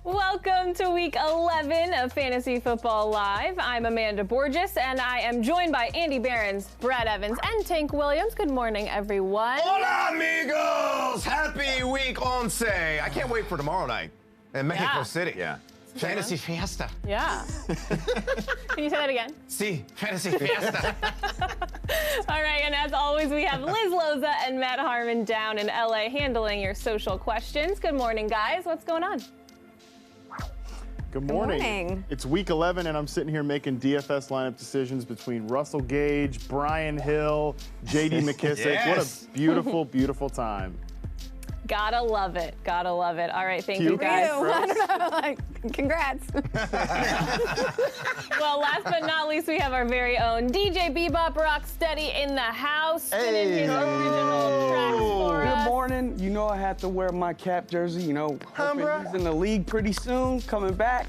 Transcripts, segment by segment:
Welcome to week 11 of Fantasy Football Live. I'm Amanda Borges, and I am joined by Andy Behrens, Brad Evans, and Tank Williams. Good morning, everyone. Hola, amigos! Happy week 11. I can't wait for tomorrow night in Mexico City. Yeah. Fantasy fiesta. Yeah. Can you say that again? Sí, fantasy fiesta. All right, and as always, we have Liz Loza and Matt Harmon down in LA handling your social questions. Good morning, guys. What's going on? Good morning. It's week 11, and I'm sitting here making DFS lineup decisions between Russell Gage, Brian Hill, J.D. McKissick. Yes. What a beautiful, beautiful time. Gotta love it. Gotta love it. All right, thank Cute. you, guys. I don't know, like, congrats. Well, last but not least, we have our very own DJ Bebop Rocksteady in the house, spinning his original tracks for us. Good morning. You know I had to wear my cap jersey, you know, hoping he's in the league pretty soon, coming back.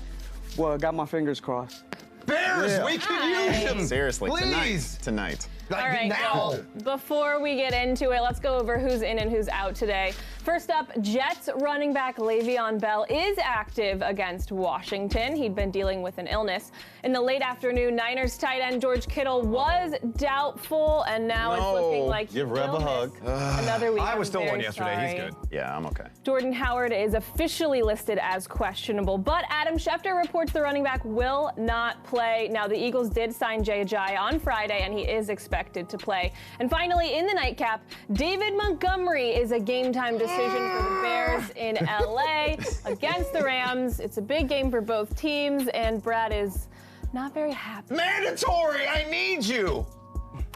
Well, I got my fingers crossed. Bears, we can use him. Seriously, Please. tonight. Like All right, now. well, before we get into it, let's go over who's in and who's out today. First up, Jets running back Le'Veon Bell is active against Washington. He'd been dealing with an illness. In the late afternoon, Niners tight end George Kittle was doubtful, and now it's looking like Give Rev a hug. Another week. I was I'm still on very yesterday. sorry. He's good. Yeah, I'm okay. Jordan Howard is officially listed as questionable, but Adam Schefter reports the running back will not play. Now, the Eagles did sign Jay Ajayi on Friday, and he is expected to play. And finally, in the nightcap, David Montgomery is a game-time decision for the Bears in LA against the Rams. It's a big game for both teams, and Brad is not very happy. Mandatory, I need you.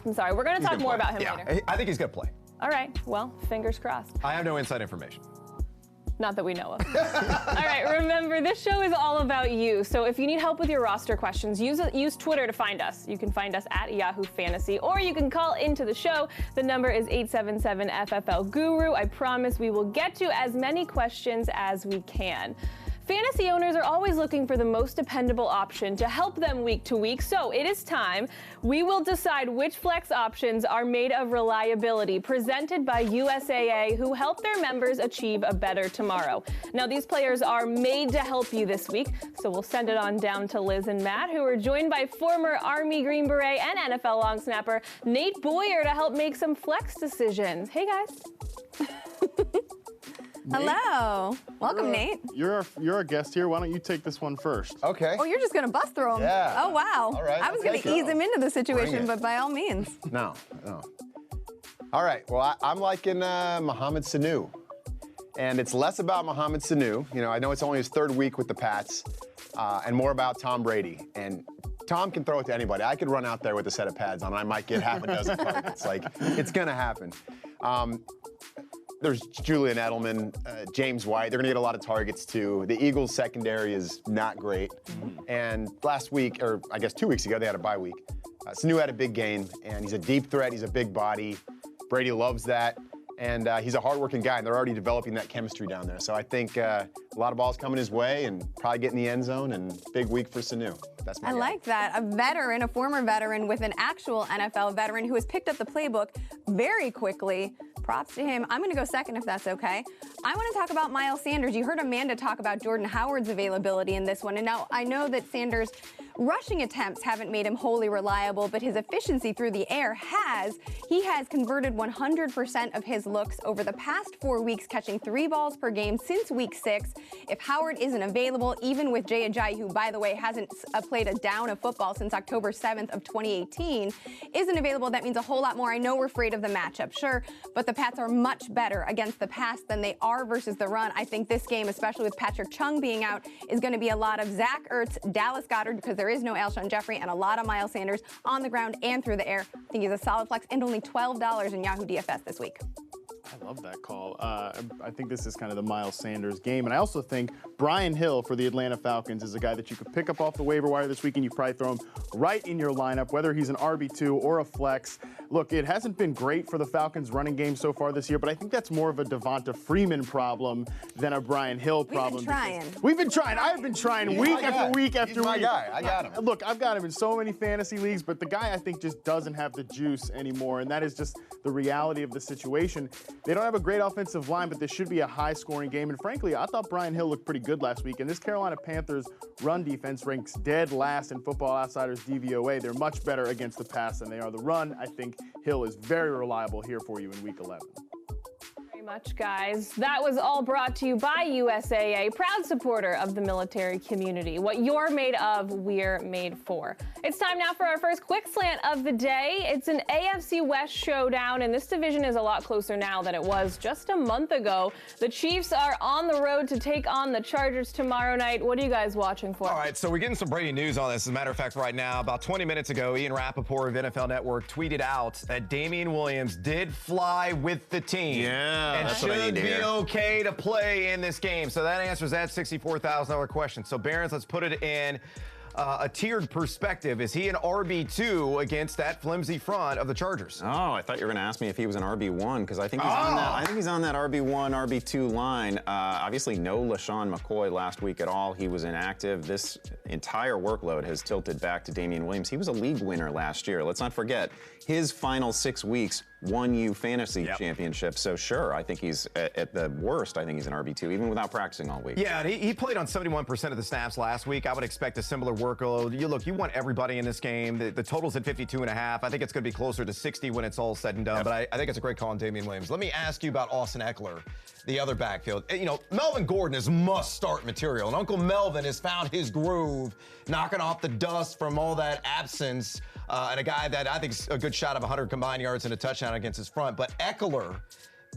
I'm sorry, we're going to talk more about him Yeah, later. I think he's going to play. All right, well, fingers crossed. I have no inside information. Not that we know of. All right, remember, this show is all about you. So if you need help with your roster questions, use Twitter to find us. You can find us at Yahoo Fantasy, or you can call into the show. The number is 877-FFL-GURU. I promise we will get to as many questions as we can. Fantasy owners are always looking for the most dependable option to help them week to week, so it is time. We will decide which flex options are made of reliability, presented by USAA, who help their members achieve a better tomorrow. Now, these players are made to help you this week, so we'll send it on down to Liz and Matt, who are joined by former Army Green Beret and NFL long snapper Nate Boyer to help make some flex decisions. Hey, guys. Hello. Welcome, Nate. You're a guest here. Why don't you take this one first? Okay. Oh, you're just going to bust through him. Yeah. Oh, wow. All right, I was I'll going take to ease it. him into the Bring situation, it. but by all means. No. All right. Well, I'm liking Mohamed Sanu. And it's less about Mohamed Sanu. You know, I know it's only his third week with the Pats, and more about Tom Brady. And Tom can throw it to anybody. I could run out there with a set of pads on, and I might get half a dozen targets. Like, it's going to happen. There's Julian Edelman, James White. They're going to get a lot of targets, too. The Eagles' secondary is not great. And last week, or I guess 2 weeks ago, they had a bye week. Sanu had a big game, and he's a deep threat. He's a big body. Brady loves that. And he's a hardworking guy, and they're already developing that chemistry down there. So I think a lot of balls coming his way and probably get in the end zone, and big week for Sanu. That's my I guy. like that. A veteran, a former veteran with an actual NFL veteran who has picked up the playbook very quickly. Props to him. I'm going to go second if that's okay. I want to talk about Miles Sanders. You heard Amanda talk about Jordan Howard's availability in this one. And now I know that Sanders' rushing attempts haven't made him wholly reliable, but his efficiency through the air has. He has converted 100% of his looks over the past 4 weeks, catching 3 balls per game since week 6. If Howard isn't available, even with Jay Ajayi, who, by the way, hasn't played a down of football since October 7th of 2018, isn't available, that means a whole lot more. I know we're afraid of the matchup, sure, but the Pats are much better against the pass than they are versus the run. I think this game, especially with Patrick Chung being out, is going to be a lot of Zach Ertz, Dallas Goedert, because there is no Alshon Jeffrey, and a lot of Miles Sanders on the ground and through the air. I think he's a solid flex, and only $12 in Yahoo DFS this week. I love that call. I think this is kind of the Miles Sanders game. And I also think Brian Hill for the Atlanta Falcons is a guy that you could pick up off the waiver wire this week, and you probably throw him right in your lineup, whether he's an RB2 or a flex. Look, it hasn't been great for the Falcons running game so far this year, but I think that's more of a Devonta Freeman problem than a Brian Hill problem. We've been trying. I've been trying week after week after week. He's my guy. I got him. Look, I've got him in so many fantasy leagues, but the guy I think just doesn't have the juice anymore, and that is just the reality of the situation. They don't have a great offensive line, but this should be a high-scoring game. And frankly, I thought Brian Hill looked pretty good last week. And this Carolina Panthers run defense ranks dead last in Football Outsiders DVOA. They're much better against the pass than they are the run. I think Hill is very reliable here for you in Week 11. Much, guys. That was all brought to you by USAA, proud supporter of the military community. What you're made of, we're made for. It's time now for our first quick slant of the day. It's an AFC West showdown, and this division is a lot closer now than it was just a month ago. The Chiefs are on the road to take on the Chargers tomorrow night. What are you guys watching for? All right, so we're getting some breaking news on this. As a matter of fact, right now, about 20 minutes ago, Ian Rappaport of NFL Network tweeted out that Damian Williams did fly with the team. Yeah. And That's what I should need to be hear. okay to play in this game. So that answers that $64,000 question. So, Barons, let's put it in a tiered perspective. Is he an RB2 against that flimsy front of the Chargers? Oh, I thought you were going to ask me if he was an RB1 because I think he's on that. I think he's on that RB1, RB2 line. Obviously, no LaShawn McCoy last week at all. He was inactive. This entire workload has tilted back to Damian Williams. He was a league winner last year. Let's not forget his final 6 weeks won you fantasy championship. So sure, I think he's at the worst. I think he's an RB2 even without practicing all week. Yeah, and he played on 71% of the snaps last week. I would expect a similar workload. You want everybody in this game. The total's at 52.5. I think it's going to be closer to 60 when it's all said and done. But I think it's a great call on Damian Williams. Let me ask you about Austin Eckler, the other backfield. You know, Melvin Gordon is must-start material, and Uncle Melvin has found his groove, knocking off the dust from all that absence, and a guy that I think is a good shot of 100 combined yards and a touchdown against his front. But Eckler,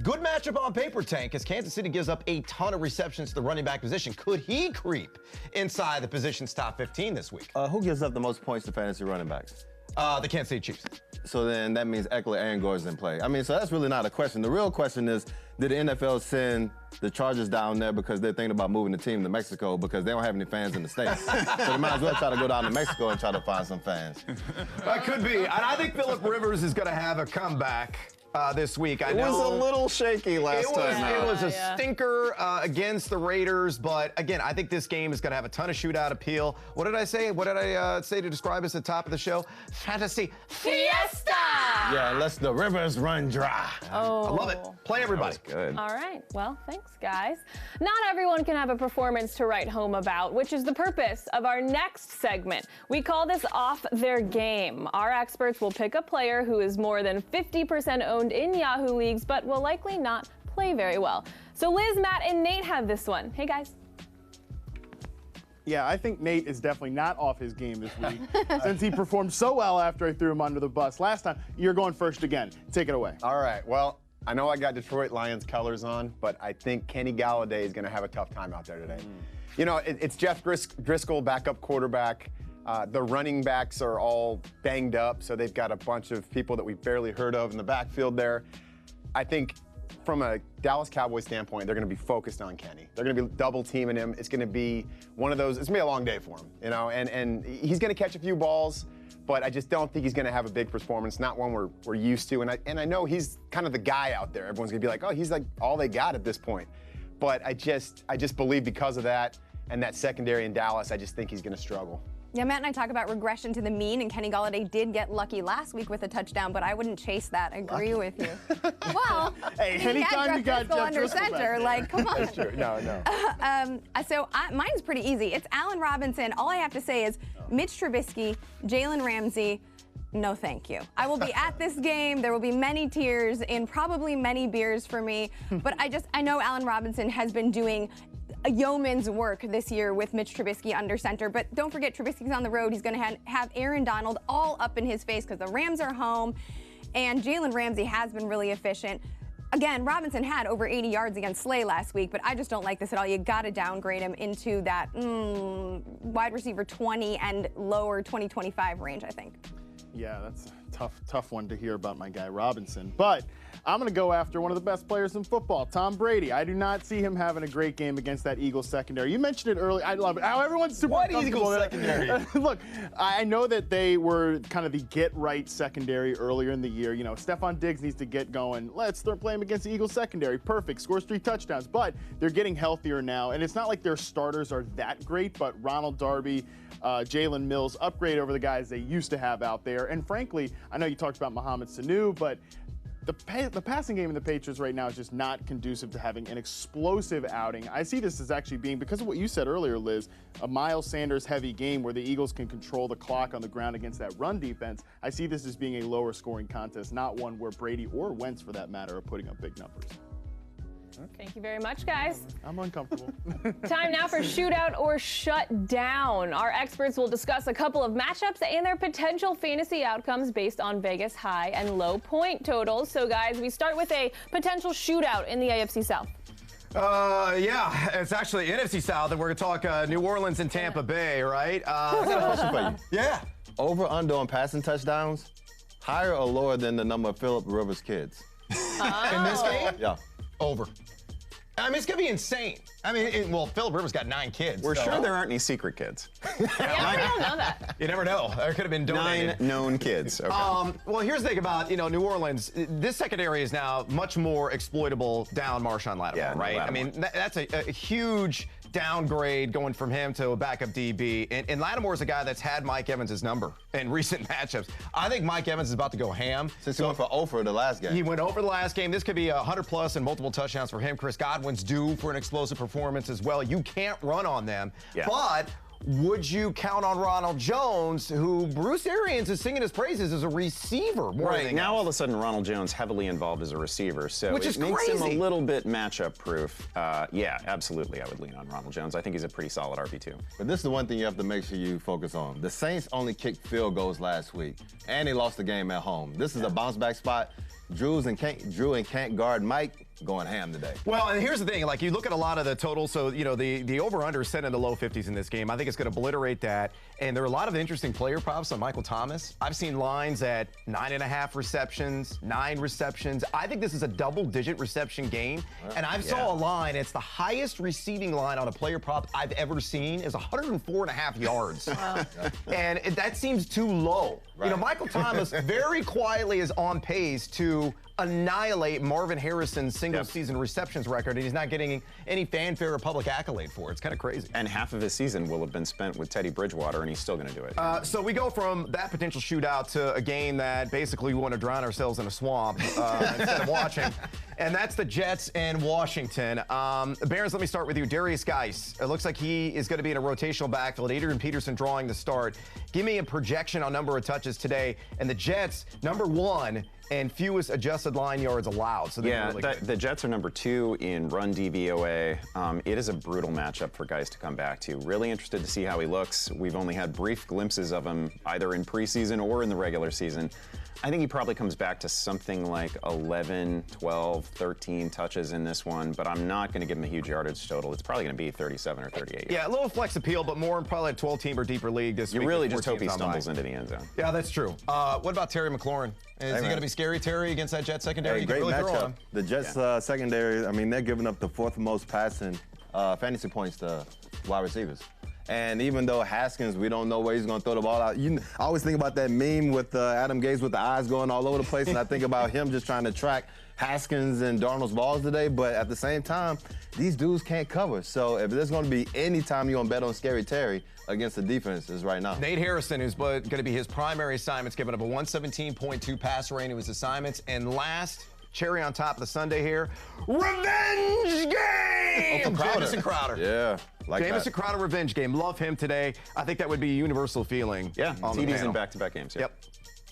good matchup on paper, Tank, as Kansas City gives up a ton of receptions to the running back position. Could he creep inside the position's top 15 this week? Who gives up the most points to fantasy running backs? The Kansas City Chiefs. So then that means Eckler and Gordon's in play. I mean, so that's really not a question. The real question is, did the NFL send the Chargers down there because they're thinking about moving the team to Mexico because they don't have any fans in the States? So they might as well try to go down to Mexico and try to find some fans. That could be. And I think Phillip Rivers is going to have a comeback this week. I know It was a little shaky last time. It was a stinker against the Raiders, but again, I think this game is going to have a ton of shootout appeal. What did I say? What did I say to describe us at the top of the show? Fantasy Fiesta! Yeah, unless the rivers run dry. Oh. I love it. Play everybody. Good. All right. Well, thanks, guys. Not everyone can have a performance to write home about, which is the purpose of our next segment. We call this Off Their Game. Our experts will pick a player who is more than 50% owned in Yahoo leagues, but will likely not play very well. So Liz, Matt, and Nate have this one. Hey, guys. Yeah, I think Nate is definitely not off his game this week since he performed so well after I threw him under the bus last time. You're going first again. Take it away. All right, well, I know I got Detroit Lions colors on, but I think Kenny Galladay is going to have a tough time out there today. You know, it's Jeff Driscoll, backup quarterback. The running backs are all banged up, so they've got a bunch of people that we've barely heard of in the backfield there. I think from a Dallas Cowboys standpoint, they're going to be focused on Kenny. They're going to be double teaming him. It's going to be one of those, it's going to be a long day for him, you know, and he's going to catch a few balls, but I just don't think he's going to have a big performance, not one we're used to. And I know he's kind of the guy out there. Everyone's going to be like, oh, he's like all they got at this point. But I just believe because of that and that secondary in Dallas, I just think he's going to struggle. Yeah, Matt and I talk about regression to the mean, and Kenny Galladay did get lucky last week with a touchdown, but I wouldn't chase that. I agree with you. Well, Hey, he anytime had you got Driscoll Jeff under Driscoll back center, there. like, come on. That's true. No. So mine's pretty easy. It's Allen Robinson. All I have to say is Mitch Trubisky, Jalen Ramsey. No, thank you. I will be at this game. There will be many tears and probably many beers for me. But I know Allen Robinson has been doing a yeoman's work this year with Mitch Trubisky under center. But don't forget, Trubisky's on the road. He's going to have Aaron Donald all up in his face because the Rams are home. And Jalen Ramsey has been really efficient. Again, Robinson had over 80 yards against Slay last week, but I just don't like this at all. You got to downgrade him into that wide receiver 20 and lower 20-25 range, I think. Yeah, that's a tough one to hear about my guy Robinson. But I'm going to go after one of the best players in football, Tom Brady. I do not see him having a great game against that Eagles secondary. You mentioned it earlier. I love it. How everyone's super comfortable Eagles with it. secondary? Look, I know that they were kind of the get-right secondary earlier in the year. You know, Stephon Diggs needs to get going. Let's start playing against the Eagles secondary. Perfect. Scores 3 touchdowns. But they're getting healthier now. And it's not like their starters are that great, but Ronald Darby, Jalen Mills upgrade over the guys they used to have out there. And frankly, I know you talked about Mohamed Sanu, but The passing game in the Patriots right now is just not conducive to having an explosive outing. I see this as actually being, because of what you said earlier, Liz, a Miles Sanders heavy game where the Eagles can control the clock on the ground against that run defense. I see this as being a lower scoring contest, not one where Brady or Wentz, for that matter, are putting up big numbers. Thank you very much, guys. I'm uncomfortable. Time now for Shootout or Shutdown. Our experts will discuss a couple of matchups and their potential fantasy outcomes based on Vegas high and low point totals. So, guys, we start with a potential shootout in the AFC South. Yeah, it's actually NFC South, and we're going to talk New Orleans and Tampa Bay, right? I got a question for you. Yeah. Over under on passing touchdowns, higher or lower than the number of Phillip Rivers kids? In this game? Yeah. Over. I mean, it's going to be insane. I mean, well, Phillip Rivers got 9 kids. We're sure there aren't any secret kids. Yeah, we don't know that. You never know. There could have been donated. 9 known kids. Okay. Well, here's the thing about, New Orleans. This secondary is now much more exploitable down Marshawn Lattimore, right? Lattimore. I mean, that's a huge downgrade going from him to a backup DB. And Lattimore's a guy that's had Mike Evans' number in recent matchups. I think Mike Evans is about to go ham. Since he went for over the last game. He went over the last game. This could be 100+ and multiple touchdowns for him. Chris Godwin's due for an explosive performance as well. You can't run on them. Yeah. But would you count on Ronald Jones, who Bruce Arians is singing his praises as a receiver more than anything Now else? all of a sudden Ronald Jones heavily involved as a receiver, so Which it is makes him crazy. a little bit matchup proof. Yeah, absolutely I would lean on Ronald Jones. I think he's a pretty solid RB2. But this is the one thing you have to make sure you focus on. The Saints only kicked field goals last week, and they lost the game at home. This is a bounce back spot. Drew can't guard Mike going ham today. Well, and here's the thing, like you look at a lot of the totals, so the over-under is set in the low 50s in this game. I think it's going to obliterate that, and there are a lot of interesting player props on Michael Thomas. I've seen lines at 9.5 receptions, 9 receptions. I think this is a double-digit reception game, and I saw a line, it's the highest receiving line on a player prop I've ever seen, is 104.5 yards. And that seems too low. Right. Michael Thomas very quietly is on pace to annihilate Marvin Harrison's single-season receptions record, and he's not getting any fanfare or public accolade for it. It's kind of crazy. And half of his season will have been spent with Teddy Bridgewater, and he's still going to do it. So we go from that potential shootout to a game that basically we want to drown ourselves in a swamp instead of watching. And that's the Jets and Washington. Barons, let me start with you. Darius Geis. It looks like he is going to be in a rotational backfield. Adrian Peterson drawing the start. Give me a projection on number of touches today. And the Jets, number 1 and fewest adjusted line yards allowed. So Yeah, really good. the Jets are number 2 in run DVOA. It is a brutal matchup for guys to come back to. Really interested to see how he looks. We've only had brief glimpses of him either in preseason or in the regular season. I think he probably comes back to something like 11, 12, 13 touches in this one, but I'm not going to give him a huge yardage total. It's probably going to be 37 or 38. Yeah, a little flex appeal, but more in probably a 12-team or deeper league this week. You really with just 4 hope he teams on stumbles bye. into the end zone. Yeah, that's true. What about Terry McLaurin? Is he going to be scary, Terry, against that Jet secondary? You can Great really throw on matchup. him. The Jets secondary, I mean, they're giving up the 4th most passing fantasy points to wide receivers. And even though Haskins, we don't know where he's going to throw the ball out. I always think about that meme with Adam Gase with the eyes going all over the place, and I think about him just trying to track Haskins and Darnold's balls today. But at the same time, these dudes can't cover. So if there's going to be any time you want to bet on Scary Terry against the defense, is right now. Nate Harrison, who's going to be his primary assignments, giving up a 117.2 passer rating to his assignments. And last, cherry on top of the Sunday here, revenge game! Jamison Crowder. Yeah, like Jamison that. Crowder revenge game. Love him today. I think that would be a universal feeling. Yeah, on the TDs panel. in back-to-back games. Yeah. Yep.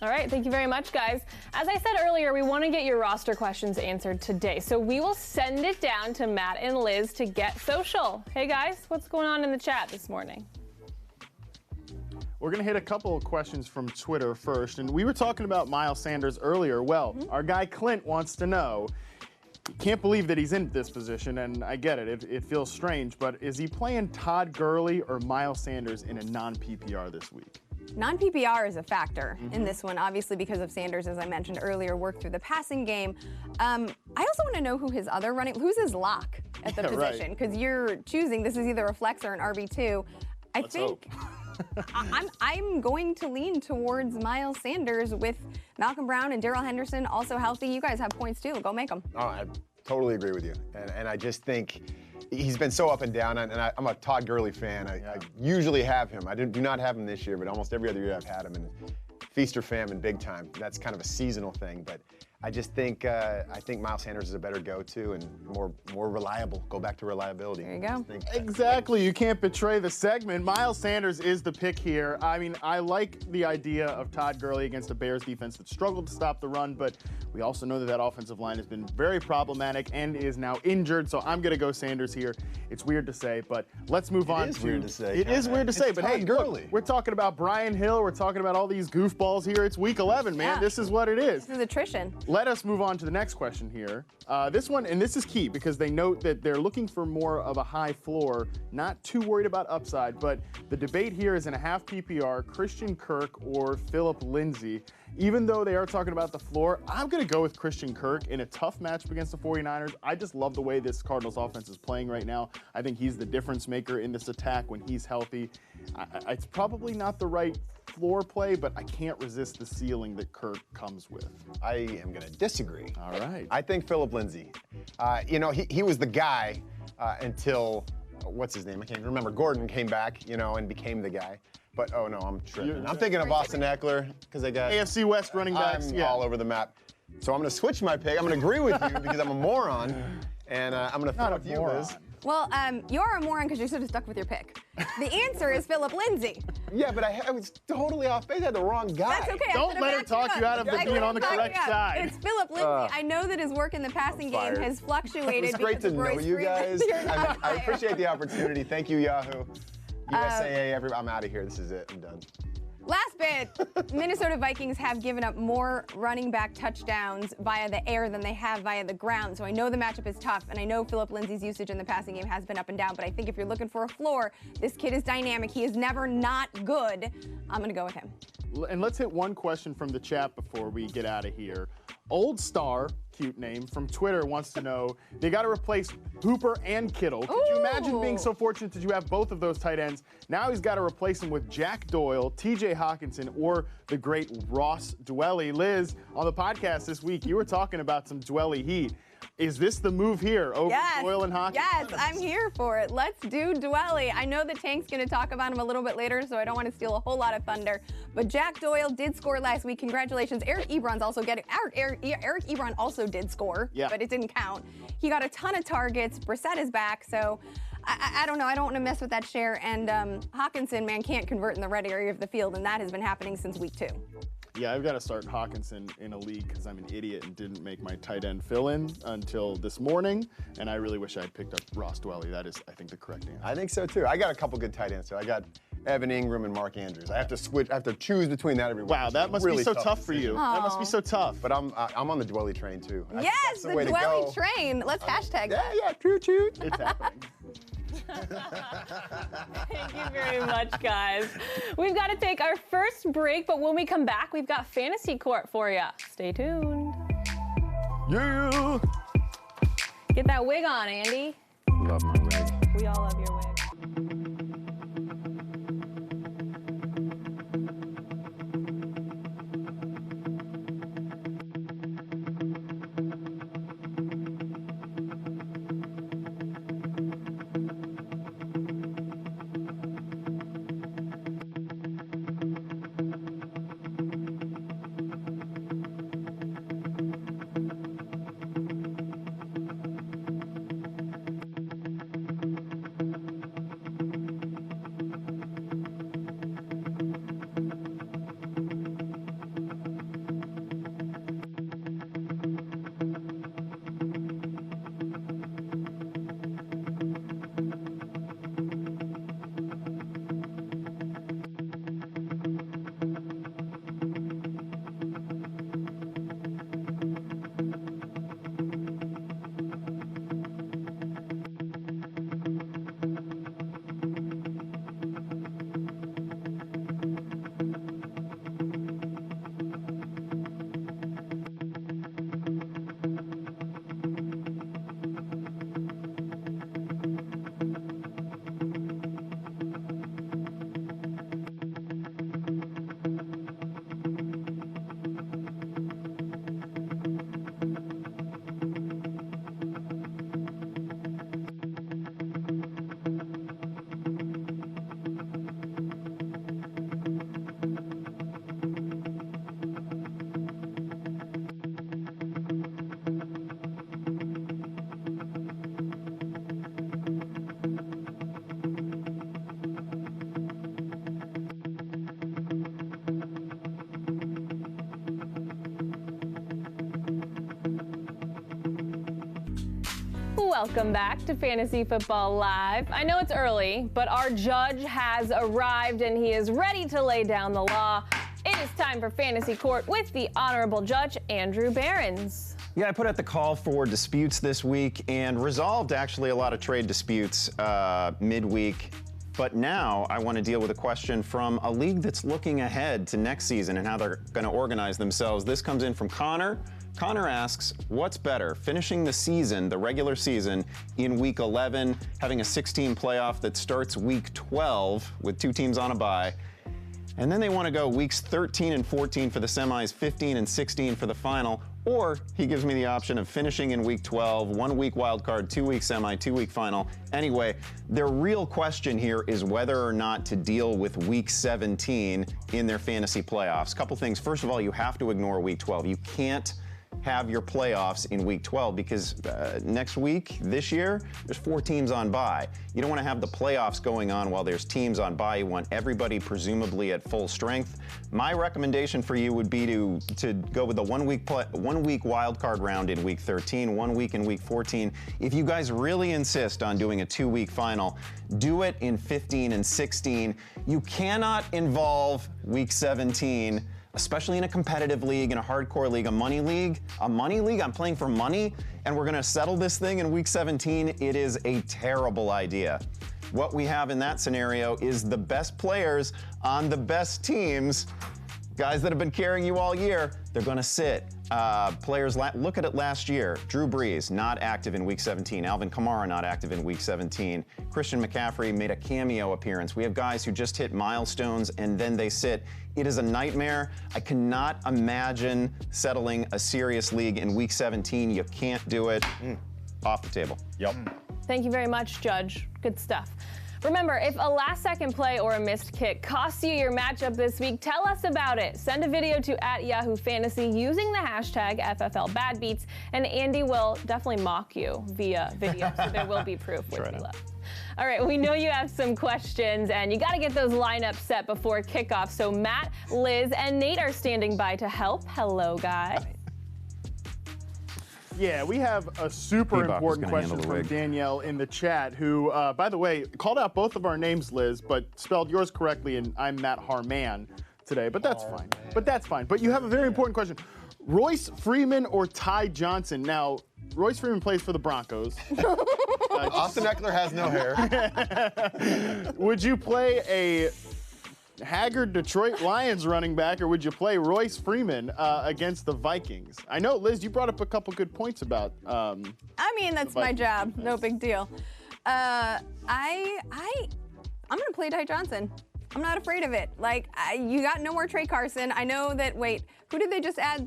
All right, thank you very much, guys. As I said earlier, we want to get your roster questions answered today. So we will send it down to Matt and Liz to get social. Hey, guys, what's going on in the chat this morning? We're going to hit a couple of questions from Twitter first. And we were talking about Miles Sanders earlier. Well, our guy Clint wants to know, can't believe that he's in this position, and I get it. It feels strange, but is he playing Todd Gurley or Miles Sanders in a non-PPR this week? Non-PPR is a factor in this one, obviously because of Sanders, as I mentioned earlier, worked through the passing game. I also want to know who's his lock at the position, because you're choosing, this is either a flex or an RB2. Let's hope. I'm going to lean towards Miles Sanders with Malcolm Brown and Darrell Henderson also healthy. You guys have points too. Go make them. Oh, I totally agree with you. And I just think he's been so up and down. And I'm a Todd Gurley fan. I usually have him. I do not have him this year, but almost every other year I've had him. And feast or famine, big time. That's kind of a seasonal thing. But I just think Miles Sanders is a better go-to and more reliable. Go back to reliability. There you go. Exactly. You can't betray the segment. Miles Sanders is the pick here. I mean, I like the idea of Todd Gurley against a Bears defense that struggled to stop the run, but we also know that offensive line has been very problematic and is now injured, so I'm going to go Sanders here. It's weird to say, but let's move on. It is weird to say. It is weird to say, but Todd hey, Gurley. look, we're talking about Brian Hill. We're talking about all these goofballs here. It's week 11, man. Yeah. This is what it is. This is attrition. Let us move on to the next question here. This one, and this is key because they note that they're looking for more of a high floor, not too worried about upside, but the debate here is in a half PPR, Christian Kirk or Philip Lindsay. Even though they are talking about the floor, I'm going to go with Christian Kirk in a tough matchup against the 49ers. I just love the way this Cardinals offense is playing right now. I think he's the difference maker in this attack when he's healthy. It's probably not the right floor play, but I can't resist the ceiling that Kirk comes with. I am going to disagree. All right. I think Philip Lindsay. He was the guy until, what's his name? I can't even remember. Gordon came back, and became the guy. But, oh, no, I'm tripping. I'm thinking of Austin Eckler because they got AFC West running backs. I'm all over the map. So I'm going to switch my pick. I'm going to agree with you because I'm a moron. And I'm going to throw it to you, Liz. Well, you are a moron because you're sort of stuck with your pick. The answer is Philip Lindsay. Yeah, but I was totally off base. I had the wrong guy. That's okay. Don't let her talk you out of being on the correct side. It's Philip Lindsay. I know that his work in the passing game has fluctuated. It's great to because of know Royce you Freeman. guys. I appreciate the opportunity. Thank you, Yahoo. USAA, I'm out of here. This is it. I'm done. Last bit, Minnesota Vikings have given up more running back touchdowns via the air than they have via the ground. So I know the matchup is tough, and I know Philip Lindsay's usage in the passing game has been up and down, but I think if you're looking for a floor, this kid is dynamic. He is never not good. I'm going to go with him. And let's hit one question from the chat before we get out of here. Old Star, cute name, from Twitter wants to know, they got to replace Hooper and Kittle. Could you imagine being so fortunate that you have both of those tight ends? Now he's got to replace them with Jack Doyle, TJ Hawkinson, or the great Ross Dwelly. Liz, on the podcast this week, you were talking about some Dwelly heat. Is this the move here over Doyle and Hawkinson? Yes, I'm here for it. Let's do Dwelly. I know that Tank's going to talk about him a little bit later, so I don't want to steal a whole lot of thunder. But Jack Doyle did score last week. Congratulations. Eric Ebron also did score, but it didn't count. He got a ton of targets. Brissett is back, so I don't know. I don't want to mess with that share. And Hawkinson, man, can't convert in the red area of the field, and that has been happening since week 2. Yeah, I've got to start Hawkinson in a league because I'm an idiot and didn't make my tight end fill-in until this morning, and I really wish I had picked up Ross Dwelly. That is, I think, the correct answer. I think so, too. I got a couple good tight ends, too. I got Evan Ingram and Mark Andrews. I have to switch. I have to choose between that every week. Wow, that must really be so tough for you. Aww. That must be so tough. But I'm on the Dwelly train, too. Yes, the Dwelly train. Let's hashtag that. Yeah, choo-choo. It's happening. Thank you very much, guys. We've got to take our first break, but when we come back, we've got Fantasy Court for you. Stay tuned. Yeah. Get that wig on, Andy. Love my wig. We all love your wig. Welcome back to Fantasy Football Live. I know it's early, but our judge has arrived and he is ready to lay down the law. It is time for Fantasy Court with the Honorable Judge, Andrew Behrens. Yeah, I put out the call for disputes this week and resolved actually a lot of trade disputes midweek. But now I want to deal with a question from a league that's looking ahead to next season and how they're going to organize themselves. This comes in from Connor. Connor asks, what's better, finishing the season, the regular season, in week 11, having a 16 playoff that starts week 12 with 2 teams on a bye, and then they want to go weeks 13 and 14 for the semis, 15 and 16 for the final, or he gives me the option of finishing in week 12, 1 week wild card, 2 week semi, 2 week final. Anyway, their real question here is whether or not to deal with week 17 in their fantasy playoffs. Couple things. First of all, you have to ignore week 12. You can't have your playoffs in week 12 because next week, this year, there's 4 teams on bye. You don't want to have the playoffs going on while there's teams on bye. You want everybody presumably at full strength. My recommendation for you would be to go with the 1 week wild card round in week 13, 1 week in week 14. If you guys really insist on doing a 2-week final, do it in 15 and 16. You cannot involve week 17, especially in a competitive league, in a hardcore league, a money league. I'm playing for money, and we're gonna settle this thing in week 17. It is a terrible idea. What we have in that scenario is the best players on the best teams, guys that have been carrying you all year, they're gonna sit. Players, look at it last year. Drew Brees, not active in week 17. Alvin Kamara, not active in week 17. Christian McCaffrey made a cameo appearance. We have guys who just hit milestones and then they sit. It is a nightmare. I cannot imagine settling a serious league in week 17. You can't do it. Off the table. Yep. Thank you very much, Judge. Good stuff. Remember, if a last-second play or a missed kick costs you your matchup this week, tell us about it. Send a video to @Yahoo Fantasy using the hashtag FFLBadBeats, and Andy will definitely mock you via video, so there will be proof with me left. All right, we know you have some questions, and you got to get those lineups set before kickoff. So Matt, Liz, and Nate are standing by to help. Hello, guys. Yeah, we have a super important question from Danielle in the chat, who, by the way, called out both of our names, Liz, but spelled yours correctly, and I'm Matt Harman today, but that's fine. But you have a very important question. Royce Freeman or Ty Johnson? Now, Royce Freeman plays for the Broncos. Austin Eckler has no hair. Would you play a haggard Detroit Lions running back, or would you play Royce Freeman against the Vikings? I know, Liz, you brought up a couple good points about. I mean, that's my job. No big deal. I'm gonna play Ty Johnson. I'm not afraid of it. Like, you got no more Trey Carson. I know that. Wait, who did they just add?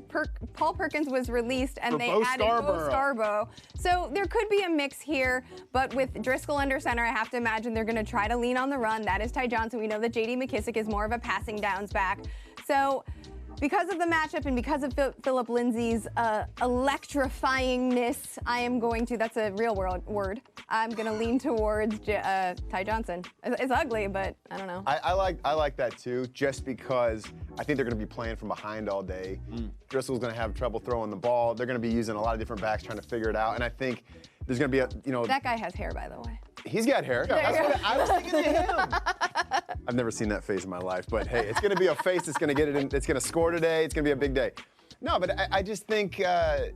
Paul Perkins was released, and they added Bo Scarborough. So there could be a mix here, but with Driscoll under center, I have to imagine they're going to try to lean on the run. That is Ty Johnson. We know that J.D. McKissic is more of a passing downs back. So because of the matchup and because of Philip Lindsay's electrifyingness, I am going to, that's a real word, I'm going to lean towards Ty Johnson. It's ugly, but I don't know. I like that too, just because I think they're going to be playing from behind all day. Driscoll's going to have trouble throwing the ball. They're going to be using a lot of different backs trying to figure it out. And I think there's going to be That guy has hair, by the way. He's got hair. That's what I was thinking of him. I've never seen that face in my life, but hey, it's going to be a face that's going to get it in. It's going to score today. It's going to be a big day. No, but I just think they're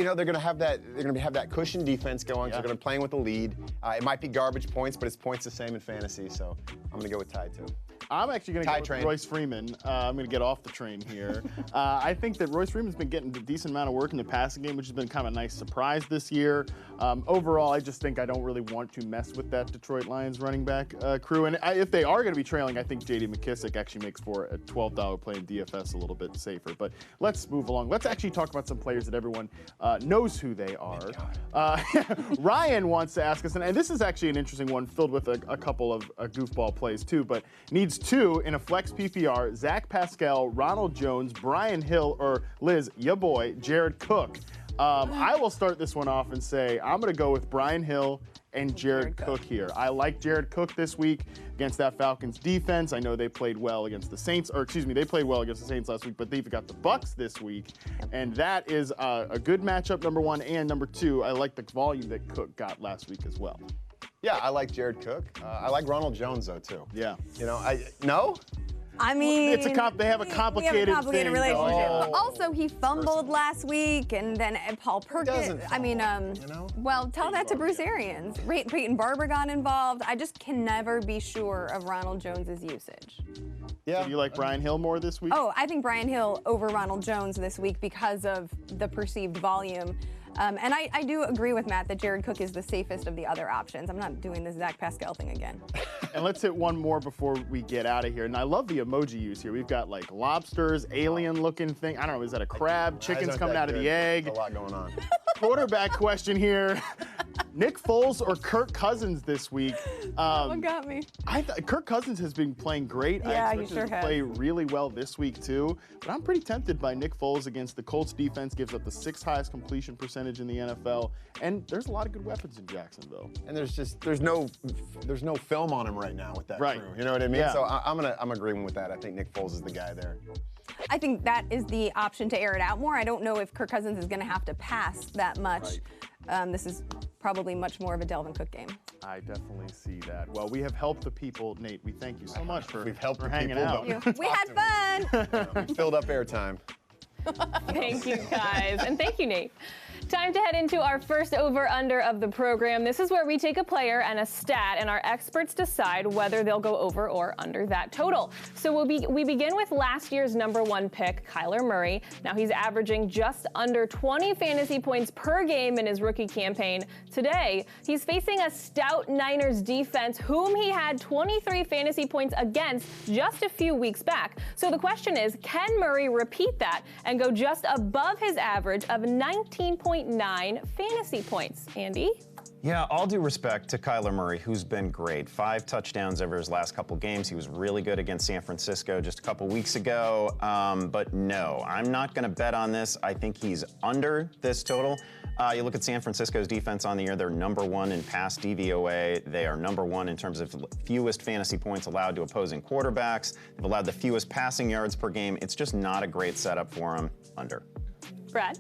going to have that. They're going to have that cushion defense going. So they're going to be playing with a lead. It might be garbage points, but it's points the same in fantasy. So I'm going to go with Ty too. I'm actually going to go with Royce Freeman. I'm going to get off the train here. I think that Royce Freeman's been getting a decent amount of work in the passing game, which has been kind of a nice surprise this year. Overall, I just think I don't really want to mess with that Detroit Lions running back crew. And if they are going to be trailing, I think J.D. McKissic actually makes for a $12 play in DFS a little bit safer. But let's move along. Let's actually talk about some players that everyone knows who they are. Ryan wants to ask us, and this is actually an interesting one filled with a couple of goofball plays too, but needs 2 in a flex PPR: Zach Pascal, Ronald Jones, Brian Hill, or Liz, ya boy, Jared Cook. I will start this one off and say I'm going to go with Brian Hill and Jared Cook here. I like Jared Cook this week against that Falcons defense. I know they played well against the Saints, or excuse me, they played well against the Saints last week, but they've got the Bucs this week, and that is a good matchup, number one, and number two, I like the volume that Cook got last week as well. Yeah, I like Jared Cook. I like Ronald Jones, though, too. Yeah. You know, no? I mean, it's they have a complicated thing. relationship. Oh. Also, he fumbled last week, and then Paul Perkins. I mean, well, tell that to Bruce Arians. Peyton Barber got involved. I just can never be sure of Ronald Jones's usage. Yeah. Do you like Brian Hill more this week? Oh, I think Brian Hill over Ronald Jones this week because of the perceived volume. And I do agree with Matt that Jared Cook is the safest of the other options. I'm not doing the Zach Pascal thing again. And let's hit one more before we get out of here. And I love the emoji use here. We've got like lobsters, alien-looking thing. I don't know, is that a crab? Chicken's coming out of the egg. There's a lot going on. Quarterback question here. Nick Foles or Kirk Cousins this week? That one got me. Kirk Cousins has been playing great. Yeah, I he expect sure him to has. play really well this week too. But I'm pretty tempted by Nick Foles against the Colts defense. Gives up the 6th highest completion percentage in the NFL, and there's a lot of good weapons in Jacksonville. And there's no film on him right now with that Right. crew. You know what I mean? Yeah. So I'm agreeing with that. I think Nick Foles is the guy there. I think that is the option to air it out more. I don't know if Kirk Cousins is going to have to pass that much. This is probably much more of a Delvin Cook game. I definitely see that. Well, we have helped the people. Nate, we thank you so much for, We've helped for the hanging people, out. but- We had fun. We filled up airtime. Thank you, guys. And thank you, Nate. Time to head into our first over-under of the program. This is where we take a player and a stat, and our experts decide whether they'll go over or under that total. So we begin with last year's #1 pick, Kyler Murray. Now he's averaging just under 20 fantasy points per game in his rookie campaign. Today, he's facing a stout Niners defense, whom he had 23 fantasy points against just a few weeks back. So the question is, can Murray repeat that and go just above his average of 19.9 fantasy points? Andy? Yeah, all due respect to Kyler Murray, who's been great. 5 touchdowns over his last couple games. He was really good against San Francisco just a couple weeks ago. But no, I'm not going to bet on this. I think he's under this total. You look at San Francisco's defense on the year, they're #1 in pass DVOA. They are #1 in terms of fewest fantasy points allowed to opposing quarterbacks. They've allowed the fewest passing yards per game. It's just not a great setup for him. Under. Brad?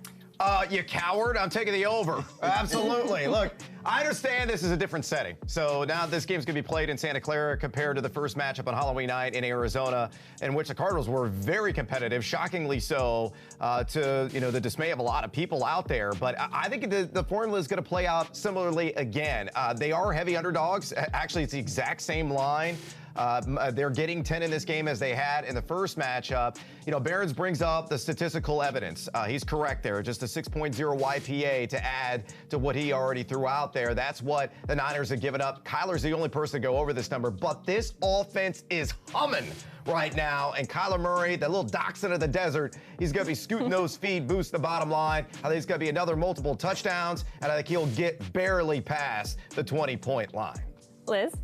You coward. I'm taking the over. Absolutely. Look, I understand this is a different setting. So now this game's going to be played in Santa Clara compared to the first matchup on Halloween night in Arizona, in which the Cardinals were very competitive, shockingly so, to the dismay of a lot of people out there. But I think the formula is going to play out similarly again. They are heavy underdogs. Actually, it's the exact same line. They're getting 10 in this game as they had in the first matchup. Behrens brings up the statistical evidence. He's correct there. Just a 6.0 YPA to add to what he already threw out there. That's what the Niners have given up. Kyler's the only person to go over this number, but this offense is humming right now. And Kyler Murray, the little dachshund of the desert, he's going to be scooting those feet, boost the bottom line. I think it's going to be another multiple touchdowns, and I think he'll get barely past the 20-point line. Liz?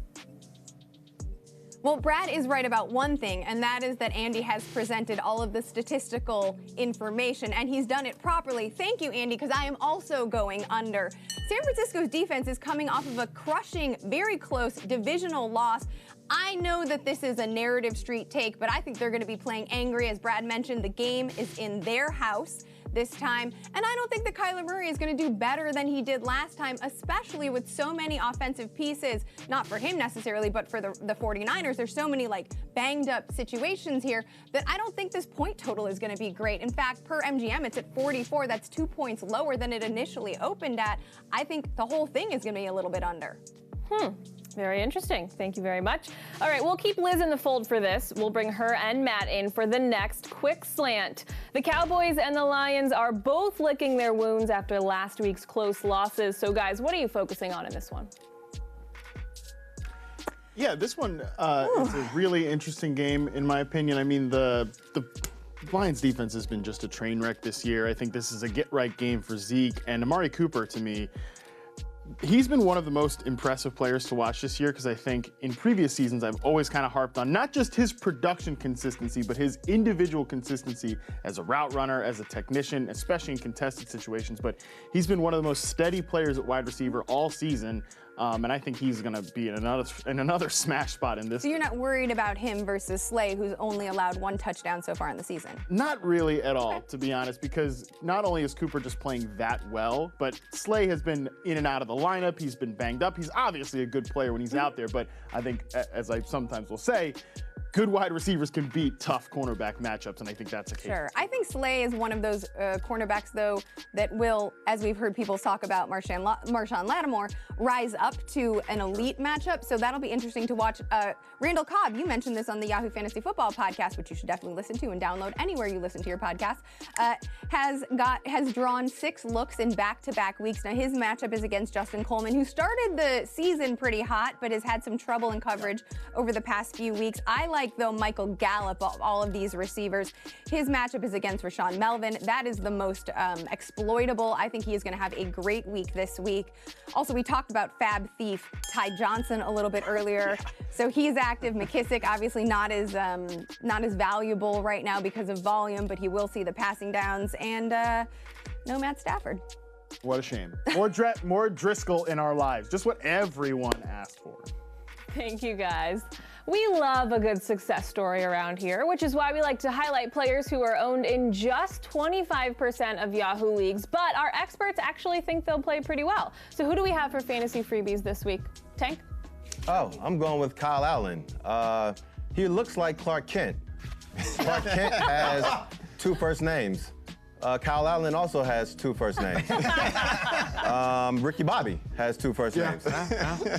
Well, Brad is right about one thing, and that is that Andy has presented all of the statistical information, and he's done it properly. Thank you, Andy, because I am also going under. San Francisco's defense is coming off of a crushing, very close divisional loss. I know that this is a narrative street take, but I think they're going to be playing angry. As Brad mentioned, the game is in their house this time, and I don't think that Kyler Murray is going to do better than he did last time, especially with so many offensive pieces, not for him necessarily, but for the 49ers. There's so many banged up situations here that I don't think this point total is going to be great. In fact, per MGM, it's at 44. That's 2 points lower than it initially opened at. I think the whole thing is going to be a little bit under. Very interesting. Thank you very much. All right, we'll keep Liz in the fold for this. We'll bring her and Matt in for the next quick slant. The Cowboys and the Lions are both licking their wounds after last week's close losses. So, guys, what are you focusing on in this one? Yeah, this one is a really interesting game, in my opinion. I mean, the Lions defense has been just a train wreck this year. I think this is a get-right game for Zeke. And Amari Cooper, to me, He's been one of the most impressive players to watch this year because I think in previous seasons I've always kind of harped on not just his production consistency, but his individual consistency as a route runner, as a technician, especially in contested situations. But he's been one of the most steady players at wide receiver all season. And I think he's going to be in another smash spot in this. So you're not worried about him versus Slay, who's only allowed 1 touchdown so far in the season? Not really at all, to be honest, because not only is Cooper just playing that well, but Slay has been in and out of the lineup. He's been banged up. He's obviously a good player when he's out there, but I think, as I sometimes will say, good wide receivers can beat tough cornerback matchups, and I think that's a case. Sure. I think Slay is one of those cornerbacks, though, that will, as we've heard people talk about Marshawn Lattimore, rise up to an elite matchup. So that'll be interesting to watch. Randall Cobb, you mentioned this on the Yahoo Fantasy Football podcast, which you should definitely listen to and download anywhere you listen to your podcast, has drawn 6 looks in back-to-back weeks. Now, his matchup is against Justin Coleman, who started the season pretty hot, but has had some trouble in coverage over the past few weeks. I like, though, Michael Gallup, all of these receivers. His matchup is against Rashawn Melvin. That is the most exploitable. I think he is going to have a great week this week. Also, we talked about Fab Thief Ty Johnson a little bit earlier. So he's active. McKissick, obviously not as valuable right now because of volume, but he will see the passing downs. And no Matt Stafford. What a shame. More Driscoll in our lives. Just what everyone asked for. Thank you, guys. We love a good success story around here, which is why we like to highlight players who are owned in just 25% of Yahoo leagues, but our experts actually think they'll play pretty well. So who do we have for fantasy freebies this week? Tank? Oh, I'm going with Kyle Allen. He looks like Clark Kent. Clark Kent has 2 first names. Kyle Allen also has 2 first names. Ricky Bobby has 2 first names.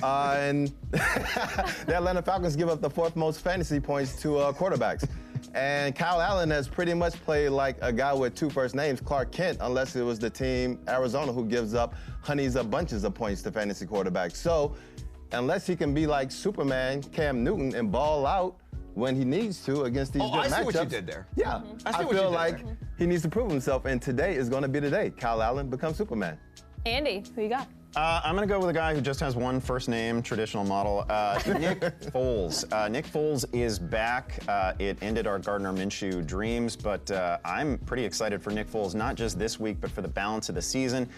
And the Atlanta Falcons give up the 4th most fantasy points to quarterbacks. And Kyle Allen has pretty much played like a guy with 2 first names, Clark Kent, unless it was the team Arizona who gives up honeys of bunches of points to fantasy quarterbacks. So unless he can be like Superman, Cam Newton, and ball out when he needs to against these good matchups. I see what you did there. Yeah, I feel like he needs to prove himself, and today is going to be the day. Kyle Allen becomes Superman. Andy, who you got? I'm going to go with a guy who just has 1 first name, traditional model, Nick Foles. Nick Foles is back. It ended our Gardner Minshew dreams, but I'm pretty excited for Nick Foles, not just this week, but for the balance of the season.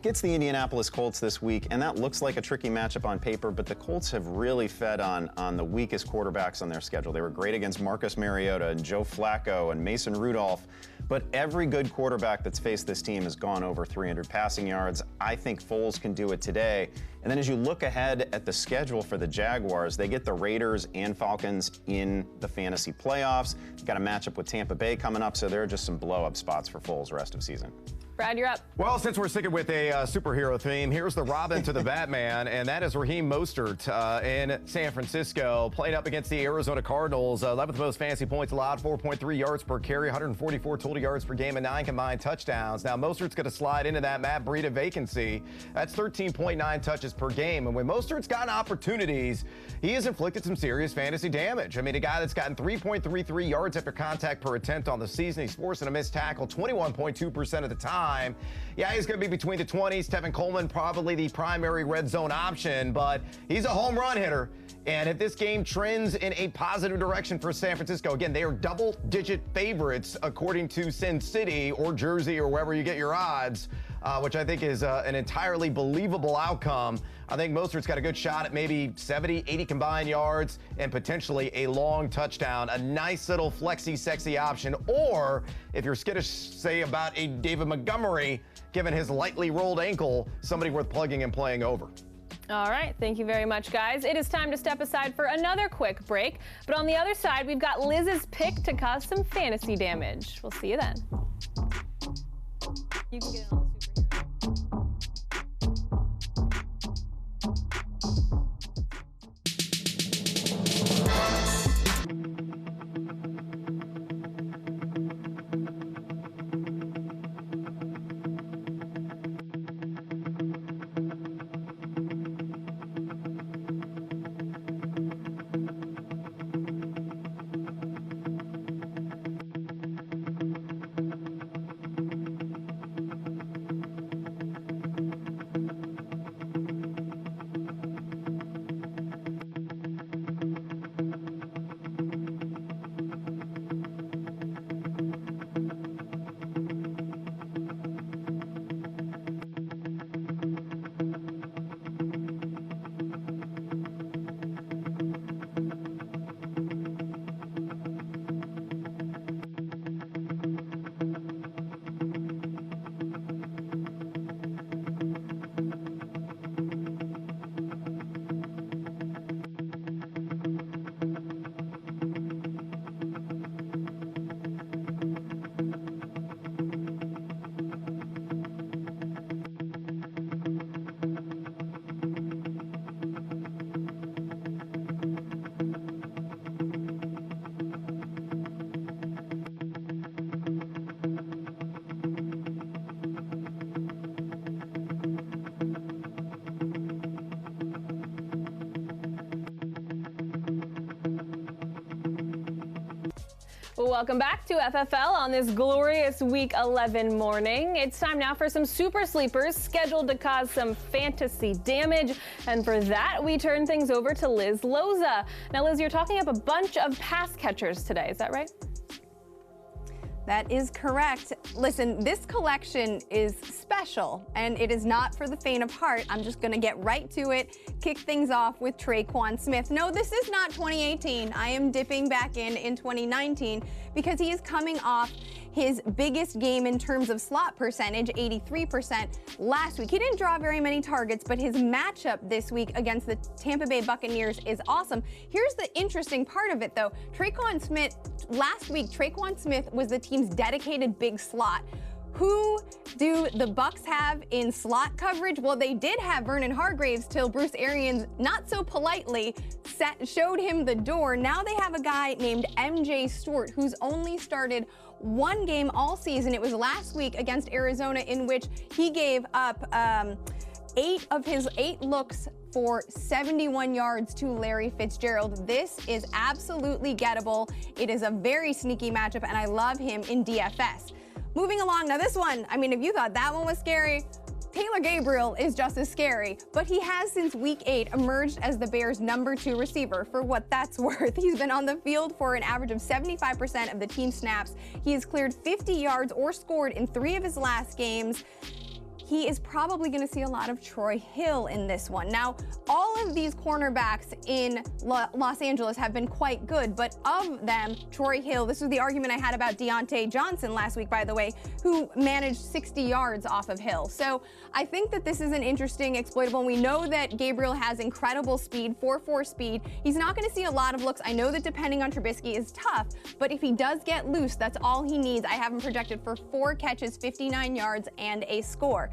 Gets the Indianapolis Colts this week, and that looks like a tricky matchup on paper, but the Colts have really fed on the weakest quarterbacks on their schedule. They were great against Marcus Mariota and Joe Flacco and Mason Rudolph, but every good quarterback that's faced this team has gone over 300 passing yards. I think Foles can do it today. And then as you look ahead at the schedule for the Jaguars, they get the Raiders and Falcons in the fantasy playoffs. They've got a matchup with Tampa Bay coming up, so there are just some blow-up spots for Foles rest of season. Brad, you're up. Well, since we're sticking with a superhero theme, here's the Robin to the Batman, and that is Raheem Mostert in San Francisco, playing up against the Arizona Cardinals. 11th most fantasy points allowed, 4.3 yards per carry, 144 total yards per game, and 9 combined touchdowns. Now, Mostert's going to slide into that Matt Breida vacancy. That's 13.9 touches per game, and when Mostert's gotten opportunities, he has inflicted some serious fantasy damage. I mean, a guy that's gotten 3.33 yards after contact per attempt on the season. He's forcing a missed tackle 21.2% of the time. Yeah, he's going to be between the 20s. Tevin Coleman, probably the primary red zone option, but he's a home run hitter. And if this game trends in a positive direction for San Francisco, again, they are double-digit favorites according to Sin City or Jersey or wherever you get your odds, which I think is an entirely believable outcome. I think Mostert's got a good shot at maybe 70, 80 combined yards and potentially a long touchdown, a nice little flexy, sexy option. Or if you're skittish, say, about a David Montgomery, given his lightly rolled ankle, somebody worth plugging and playing over. All right, thank you very much, guys. It is time to step aside for another quick break. But on the other side, we've got Liz's pick to cause some fantasy damage. We'll see you then. You can get it on the superhero. Well, welcome back to FFL on this glorious Week 11 morning. It's time now for some super sleepers scheduled to cause some fantasy damage. And for that, we turn things over to Liz Loza. Now, Liz, you're talking up a bunch of pass catchers today. Is that right? That is correct. Listen, this collection is special, and it is not for the faint of heart. I'm just going to get right to it, kick things off with Traquan Smith. No, this is not 2018. I am dipping back in 2019 because he is coming off his biggest game in terms of slot percentage, 83% last week. He didn't draw very many targets, but his matchup this week against the Tampa Bay Buccaneers is awesome. Here's the interesting part of it, though. Last week, Traquan Smith was the team's dedicated big slot. Who do the Bucs have in slot coverage? Well, they did have Vernon Hargreaves till Bruce Arians, not so politely, showed him the door. Now they have a guy named MJ Stewart, who's only started one game all season. It was last week against Arizona, in which he gave up 8 of his 8 looks for 71 yards to Larry Fitzgerald. This is absolutely gettable. It is a very sneaky matchup, and I love him in DFS. Moving along, now this one, I mean, if you thought that one was scary, Taylor Gabriel is just as scary, but he has since week 8 emerged as the Bears' #2 receiver, for what that's worth. He's been on the field for an average of 75% of the team snaps. He has cleared 50 yards or scored in 3 of his last games. He is probably going to see a lot of Troy Hill in this one. Now, all of these cornerbacks in Los Angeles have been quite good, but of them, Troy Hill, this was the argument I had about Deontay Johnson last week, by the way, who managed 60 yards off of Hill. So I think that this is an interesting exploitable. We know that Gabriel has incredible speed, 4.4 speed. He's not going to see a lot of looks. I know that depending on Trubisky is tough, but if he does get loose, that's all he needs. I have him projected for 4 catches, 59 yards, and a score.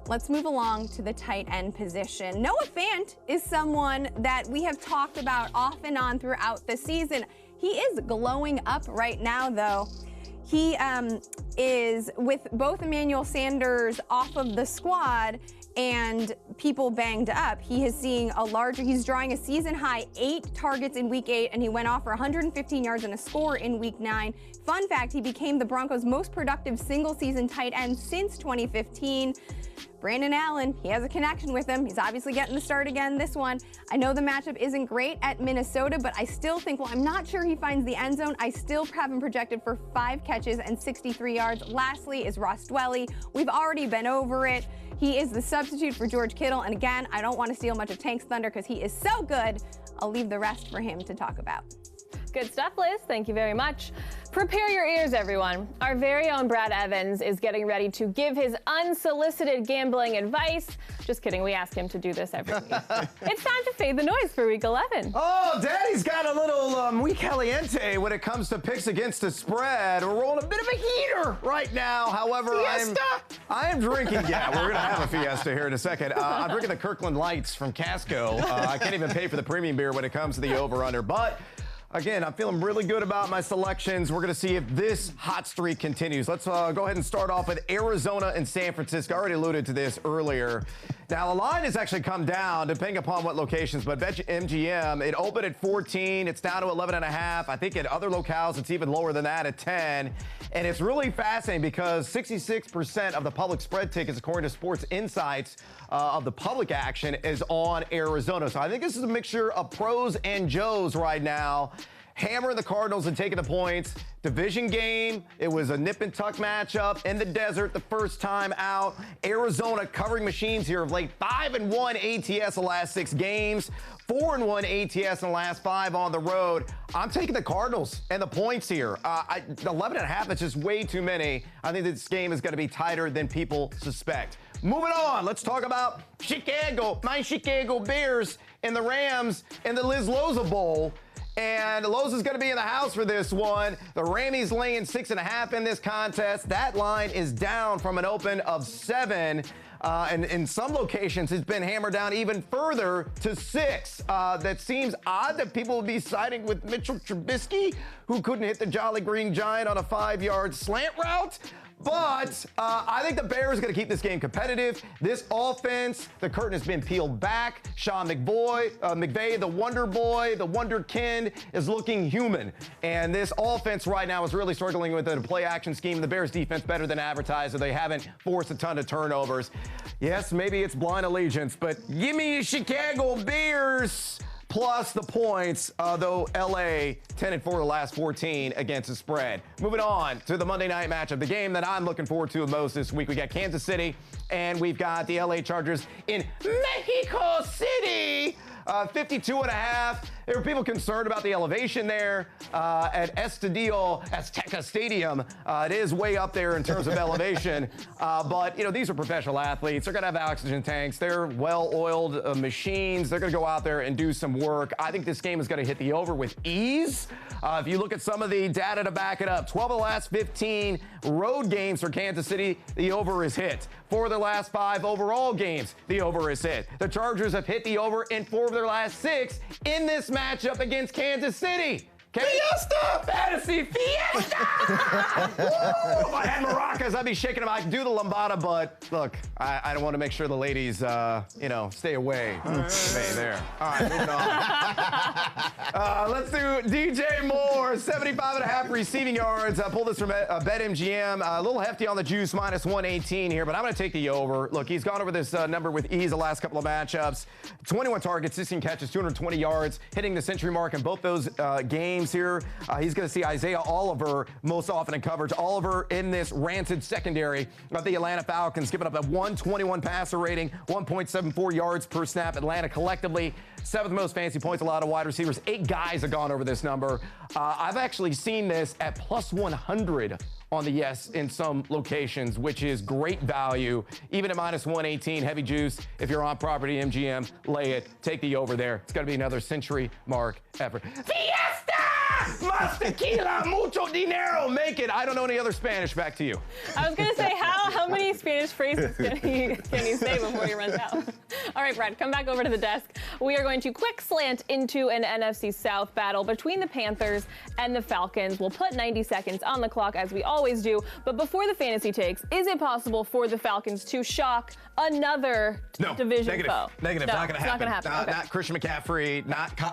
Let's move along to the tight end position. Noah Fant is someone that we have talked about off and on throughout the season. He is glowing up right now, though. He is, with both Emmanuel Sanders off of the squad and people banged up, he's drawing a season high 8 targets in week 8, and he went off for 115 yards and a score in week 9. Fun fact, he became the Broncos' most productive single season tight end since 2015. Brandon Allen, he has a connection with him. He's obviously getting the start again this one. I know the matchup isn't great at Minnesota, but I still think, well, I'm not sure he finds the end zone. I still have him projected for 5 catches and 63 yards. Lastly is Ross Dwelley. We've already been over it. He is the substitute for George Kittle. And again, I don't want to steal much of Tank's thunder because he is so good. I'll leave the rest for him to talk about. Good stuff, Liz. Thank you very much. Prepare your ears, everyone. Our very own Brad Evans is getting ready to give his unsolicited gambling advice. Just kidding. We ask him to do this every week. It's time to fade the noise for Week 11. Oh, Daddy's got a little muy caliente when it comes to picks against the spread. We're rolling a bit of a heater right now. However, I am drinking. Yeah, we're going to have a fiesta here in a second. I'm drinking the Kirkland Lights from Casco. I can't even pay for the premium beer when it comes to the over-under. But again, I'm feeling really good about my selections. We're going to see if this hot streak continues. Let's go ahead and start off with Arizona and San Francisco. I already alluded to this earlier. Now, the line has actually come down, depending upon what locations, but MGM, it opened at 14. It's down to 11.5. I think at other locales, it's even lower than that at 10. And it's really fascinating because 66% of the public spread tickets, according to Sports Insights, of the public action is on Arizona. So I think this is a mixture of pros and Joes right now. Hammering the Cardinals and taking the points. Division game. It was a nip and tuck matchup in the desert the first time out. Arizona covering machines here of late. 5-1 ATS the last 6 games. 4-1 ATS in the last 5 on the road. I'm taking the Cardinals and the points here. 11.5 is just way too many. I think this game is going to be tighter than people suspect. Moving on, let's talk about Chicago. My Chicago Bears and the Rams in the Liz Loza Bowl. And Loza's going to be in the house for this one. The Rammies laying 6.5 in this contest. That line is down from an open of 7. And in some locations, it's been hammered down even further to 6. That seems odd that people would be siding with Mitchell Trubisky, who couldn't hit the Jolly Green Giant on a 5-yard slant route. But I think the Bears are going to keep this game competitive. This offense, the curtain has been peeled back. Sean McVay, the Wonder Boy, the Wonderkind, is looking human. And this offense right now is really struggling with a play-action scheme. The Bears' defense better than advertised, so they haven't forced a ton of turnovers. Yes, maybe it's blind allegiance, but give me Chicago Bears plus the points, though LA 10-4 the last 14 against the spread. Moving on to the Monday night matchup, the game that I'm looking forward to the most this week. We got Kansas City, and we've got the LA Chargers in Mexico City. 52.5. There were people concerned about the elevation there at Estadio Azteca Stadium. It is way up there in terms of elevation, but these are professional athletes. They're gonna have oxygen tanks. They're well-oiled machines. They're gonna go out there and do some work. I think this game is gonna hit the over with ease. If you look at some of the data to back it up, 12 of the last 15 road games for Kansas City, the over is hit. 4 of their last 5 overall games, the over is hit. The Chargers have hit the over in 4 of their last 6 in this matchup against Kansas City. Fiesta! Fantasy Fiesta! Woo! If I had maracas, I'd be shaking them. I can do the lambada, but look, I don't want to make sure the ladies, stay away. There. All right, moving on. Let's do DJ Moore, 75.5 receiving yards. I pulled this from BetMGM. A little hefty on the juice, minus 118 here, but I'm going to take the over. Look, he's gone over this number with ease the last couple of matchups. 21 targets, 16 catches, 220 yards, hitting the century mark in both those games here. He's going to see Isaiah Oliver most often in coverage. Oliver in this rancid secondary of the Atlanta Falcons, giving up a 121 passer rating, 1.74 yards per snap. Atlanta collectively 7th most fantasy points allowed to wide receivers. 8 guys have gone over this number. I've actually seen this at plus 100 on the yes in some locations, which is great value. Even at minus 118, heavy juice. If you're on property MGM, lay it. Take the over there. It's going to be another century mark effort. Fiesta! Mas tequila, mucho dinero. Make it. I don't know any other Spanish. Back to you. I was going to say, how many Spanish phrases can he say before he runs out? All right, Brad, come back over to the desk. We are going to quick slant into an NFC South battle between the Panthers and the Falcons. We'll put 90 seconds on the clock, as we always do. But before the fantasy takes, is it possible for the Falcons to shock another division foe? Negative. Not going to happen. Not going to happen. Okay. Not Christian McCaffrey.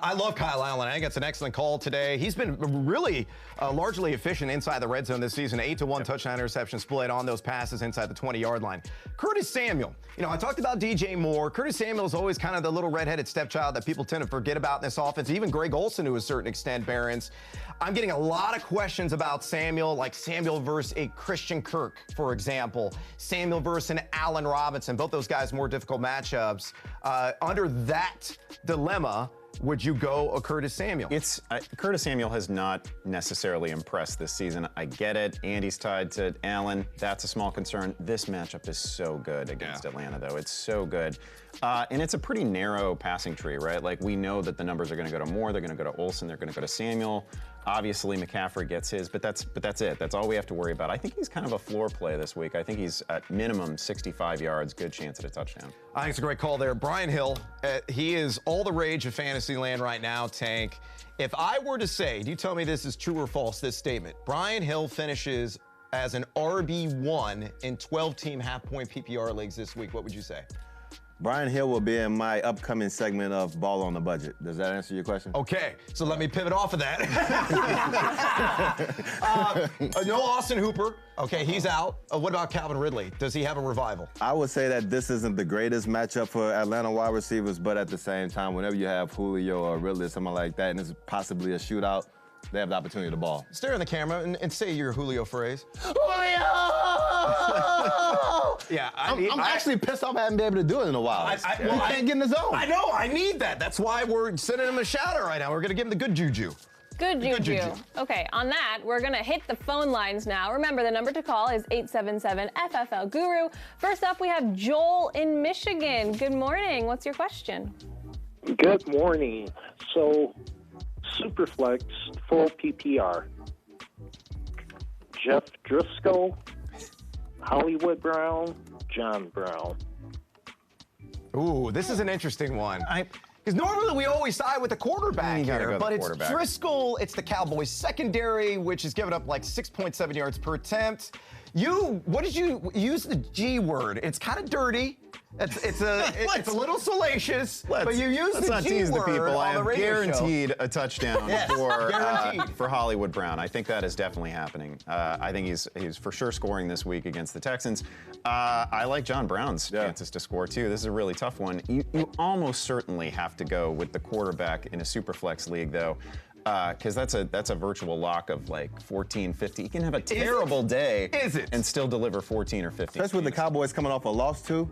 I love Kyle Allen. I think that's an excellent call today. He's been really largely efficient inside the red zone this season. 8-to-1 touchdown interception split on those passes inside the 20-yard line. Curtis Samuel. I talked about DJ Moore. Curtis Samuel is always kind of the little redheaded stepchild that people tend to forget about in this offense. Even Greg Olsen, to a certain extent, Barons. I'm getting a lot of questions about Samuel, like Samuel versus a Christian Kirk, for example. Samuel versus an Allen Robinson. Both those guys more difficult matchups. Under that dilemma, would you go a Curtis Samuel? Curtis Samuel has not necessarily impressed this season. I get it. Andy's tied to Allen. That's a small concern. This matchup is so good against Atlanta, though. It's so good. And it's a pretty narrow passing tree, right? Like, we know that the numbers are going to go to Moore. They're going to go to Olsen. They're going to go to Samuel. Obviously, McCaffrey gets his, but that's it. That's all we have to worry about. I think he's kind of a floor play this week. I think he's at minimum 65 yards, good chance at a touchdown. I think it's a great call there. Brian Hill, he is all the rage of fantasy land right now, Tank. If I were to say, do you tell me this is true or false, this statement? Brian Hill finishes as an RB1 in 12-team half-point PPR leagues this week. What would you say? Brian Hill will be in my upcoming segment of Ball on the Budget. Does that answer your question? Okay, so let me pivot off of that. No Austin Hooper. Okay, he's out. What about Calvin Ridley? Does he have a revival? I would say that this isn't the greatest matchup for Atlanta wide receivers, but at the same time, whenever you have Julio or Ridley or something like that, and it's possibly a shootout, they have the opportunity to ball. Stare in the camera and say your Julio phrase. Julio! Yeah, I'm actually pissed off I haven't been able to do it in a while. He can't get in the zone. I know, I need that. That's why we're sending him a shout out right now. We're going to give him the good juju. Good juju. Okay, on that, we're going to hit the phone lines now. Remember, the number to call is 877-FFL-GURU. First up, we have Joel in Michigan. Good morning. What's your question? Good morning. So, Superflex, full PPR. Jeff Driscoll, Hollywood Brown, John Brown. Ooh, this is an interesting one. Because normally we always side with the quarterback here, but it's Driscoll, it's the Cowboys secondary, which has given up like 6.7 yards per attempt. What did you use the G word? It's kind of dirty. It's a little salacious, but you use the not G tease the word people. I on the have radio guaranteed show. a touchdown for Hollywood Brown. I think that is definitely happening. I think he's for sure scoring this week against the Texans. I like John Brown's chances to score too. This is a really tough one. You almost certainly have to go with the quarterback in a superflex league though. Because that's a virtual lock of like 14, 50. He can have a terrible day and still deliver 14 or 15. Especially with the Cowboys coming off a loss too.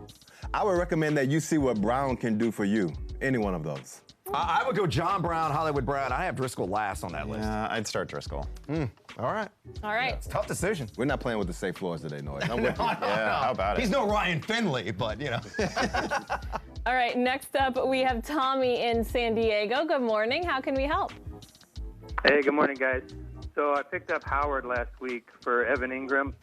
I would recommend that you see what Brown can do for you. Any one of those. I would go John Brown, Hollywood Brown. I have Driscoll last on that list. Yeah, I'd start Driscoll. All right. All right. It's a tough decision. We're not playing with the safe floors today, Noise. I'm with you. Yeah, how about it? He's no Ryan Finley, but you know. All right, next up we have Tommy in San Diego. Good morning. How can we help? Hey, good morning, guys. So I picked up Howard last week for Evan Ingram.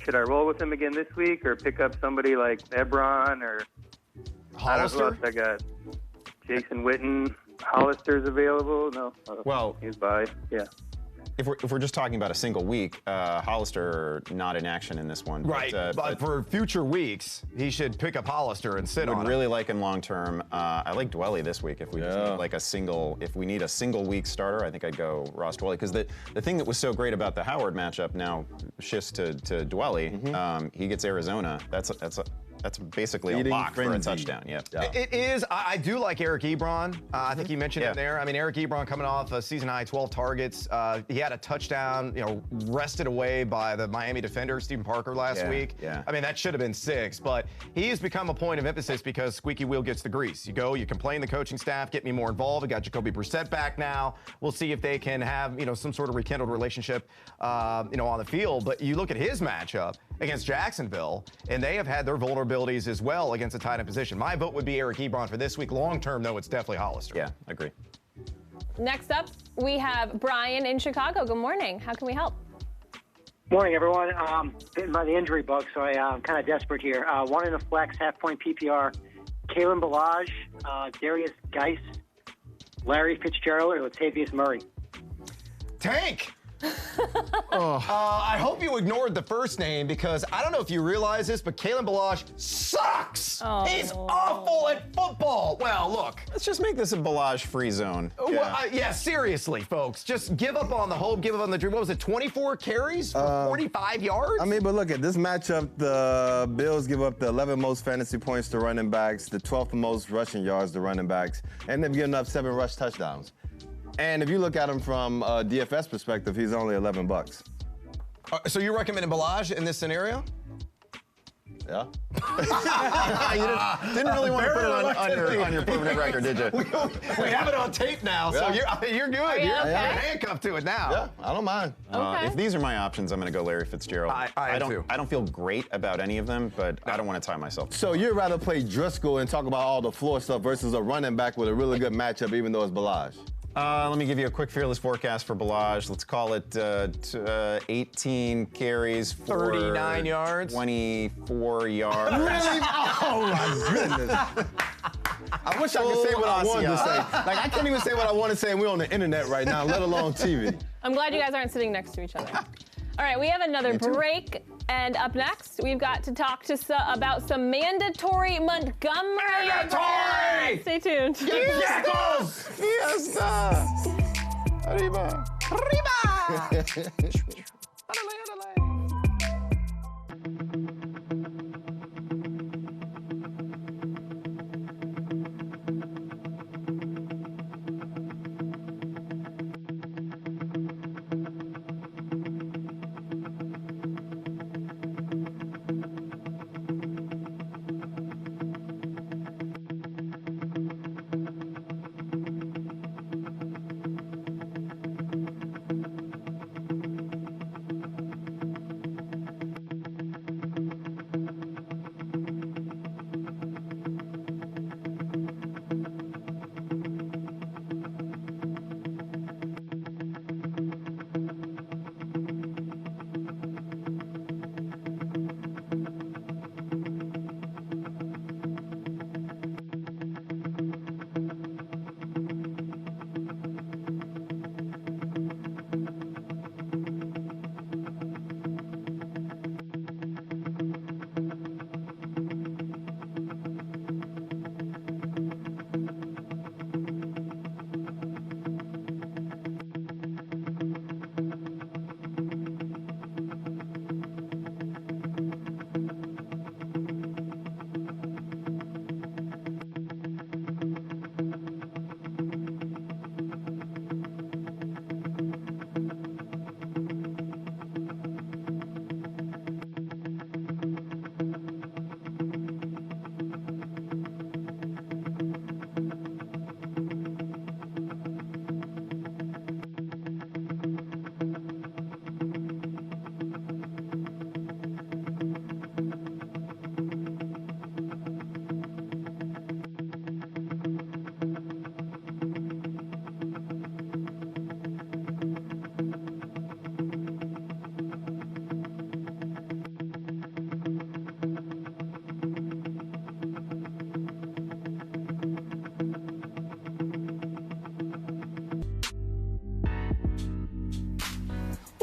Should I roll with him again this week or pick up somebody like Ebron or Hollister? Who else I got? Jason Witten. Hollister's available? No. Well, he's by. Yeah. If we're just talking about a single week, Hollister not in action in this one. Right, but for future weeks, he should pick up Hollister and sit on I would him. really like him long term. I like Dwelly this week. If we just need like if we need a single week starter, I think I'd go Ross Dwelly. Because the thing that was so great about the Howard matchup now shifts to Dwelly. He gets Arizona. That's basically a lock for a touchdown. Yeah. It is. I do like Eric Ebron. I think you mentioned it there. I mean, Eric Ebron coming off a season high 12 targets. He had a touchdown, wrested away by the Miami defender, Stephen Parker, last week. Yeah. I mean, that should have been 6, but he has become a point of emphasis because squeaky wheel gets the grease. You complain the coaching staff, get me more involved. We got Jacoby Brissett back now. We'll see if they can have, some sort of rekindled relationship, on the field. But you look at his matchup against Jacksonville, and they have had their vulnerabilities as well against the tight end position. My vote would be Eric Ebron for this week. Long term, though, it's definitely Hollister. Yeah, agree. Next up, we have Brian in Chicago. Good morning. How can we help? Morning, everyone. Bitten by the injury bug, so I'm kind of desperate here. One in a flex, half-point PPR. Kalen Ballage, Darius Geis, Larry Fitzgerald, or Latavius Murray. Tank! I hope you ignored the first name because I don't know if you realize this, but Kalen Ballage sucks. Oh. He's awful at football. Well, look. Let's just make this a Ballage-free zone. Yeah, seriously, folks. Just give up on the hope, give up on the dream. What was it, 24 carries for 45 yards? I mean, but look at this matchup. The Bills give up the 11th most fantasy points to running backs, the 12th most rushing yards to running backs, and they've given up 7 rush touchdowns. And if you look at him from a DFS perspective, he's only $11. So you're recommending Ballage in this scenario? Yeah. You didn't really want to put it on your permanent record, did you? We have it on tape now, so you're good. Are you You're okay? handcuffed to it now. Yeah, I don't mind. Okay. If these are my options, I'm going to go Larry Fitzgerald. I do. I don't feel great about any of them, but I don't want to tie myself. So you'd rather play Driscoll and talk about all the floor stuff versus a running back with a really good matchup, even though it's Ballage? Let me give you a quick fearless forecast for Ballage. Let's call it 18 carries for 39 yards. 24 yards. Really? Oh my goodness. I wish I could say what I wanted to say. Like, I can't even say what I want to say, and we're on the internet right now, let alone TV. I'm glad you guys aren't sitting next to each other. All right, we have another break, and up next, we've got to talk about some mandatory Montgomery. Mandatory! Stay tuned. Yes! Fiesta! Arriba. Arriba!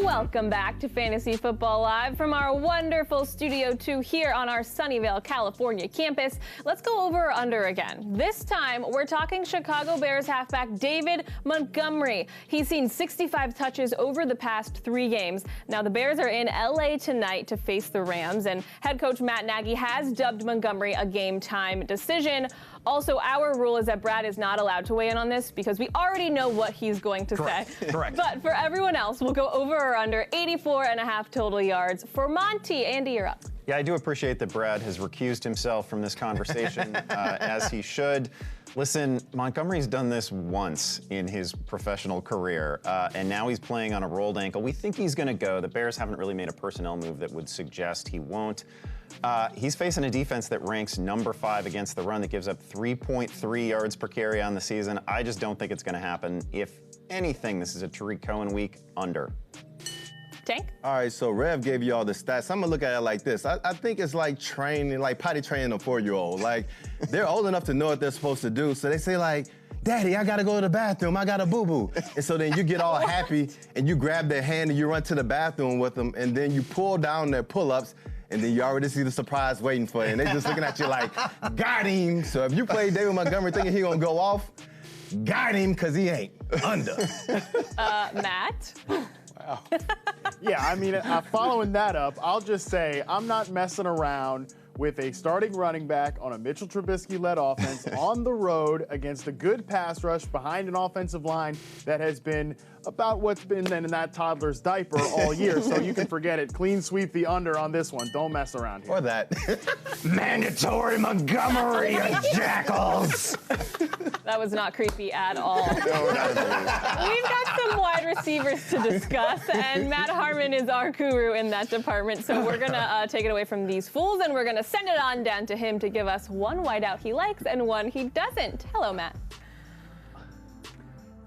Welcome back to Fantasy Football Live from our wonderful Studio 2 here on our Sunnyvale, California campus. Let's go over or under again. This time, we're talking Chicago Bears halfback David Montgomery. He's seen 65 touches over the past 3 games. Now, the Bears are in LA tonight to face the Rams, and head coach Matt Nagy has dubbed Montgomery a game-time decision. Also, our rule is that Brad is not allowed to weigh in on this because we already know what he's going to say. Correct. But for everyone else, we'll go over or under 84.5 total yards. For Monty, Andy, you're up. Yeah, I do appreciate that Brad has recused himself from this conversation, as he should. Listen, Montgomery's done this once in his professional career, and now he's playing on a rolled ankle. We think he's going to go. The Bears haven't really made a personnel move that would suggest he won't. He's facing a defense that ranks number 5 against the run, that gives up 3.3 yards per carry on the season. I just don't think it's going to happen. If anything, this is a Tariq Cohen week. Under. Tank? All right, so Rev gave you all the stats. I'm gonna look at it like this. I think it's like training, like potty training a 4-year-old. Like, they're old enough to know what they're supposed to do. So they say like, Daddy, I gotta go to the bathroom. I got a boo-boo. And so then you get all happy and you grab their hand and you run to the bathroom with them, and then you pull down their pull-ups, and then you already see the surprise waiting for you. And they're just looking at you like, got him. So if you play David Montgomery thinking he gonna go off, got him, because he ain't. Under. Matt? Wow. Yeah, I mean, following that up, I'll just say I'm not messing around with a starting running back on a Mitchell Trubisky-led offense on the road against a good pass rush behind an offensive line that has been about what's been in that toddler's diaper all year. So you can forget it. Clean sweep the under on this one. Don't mess around here. Or that. Mandatory Montgomery, you jackals! That was not creepy at all. We've got some wide receivers to discuss, and Matt Harmon is our guru in that department. So we're going to take it away from these fools, and we're going to send it on down to him to give us one wideout he likes and one he doesn't. Hello, Matt.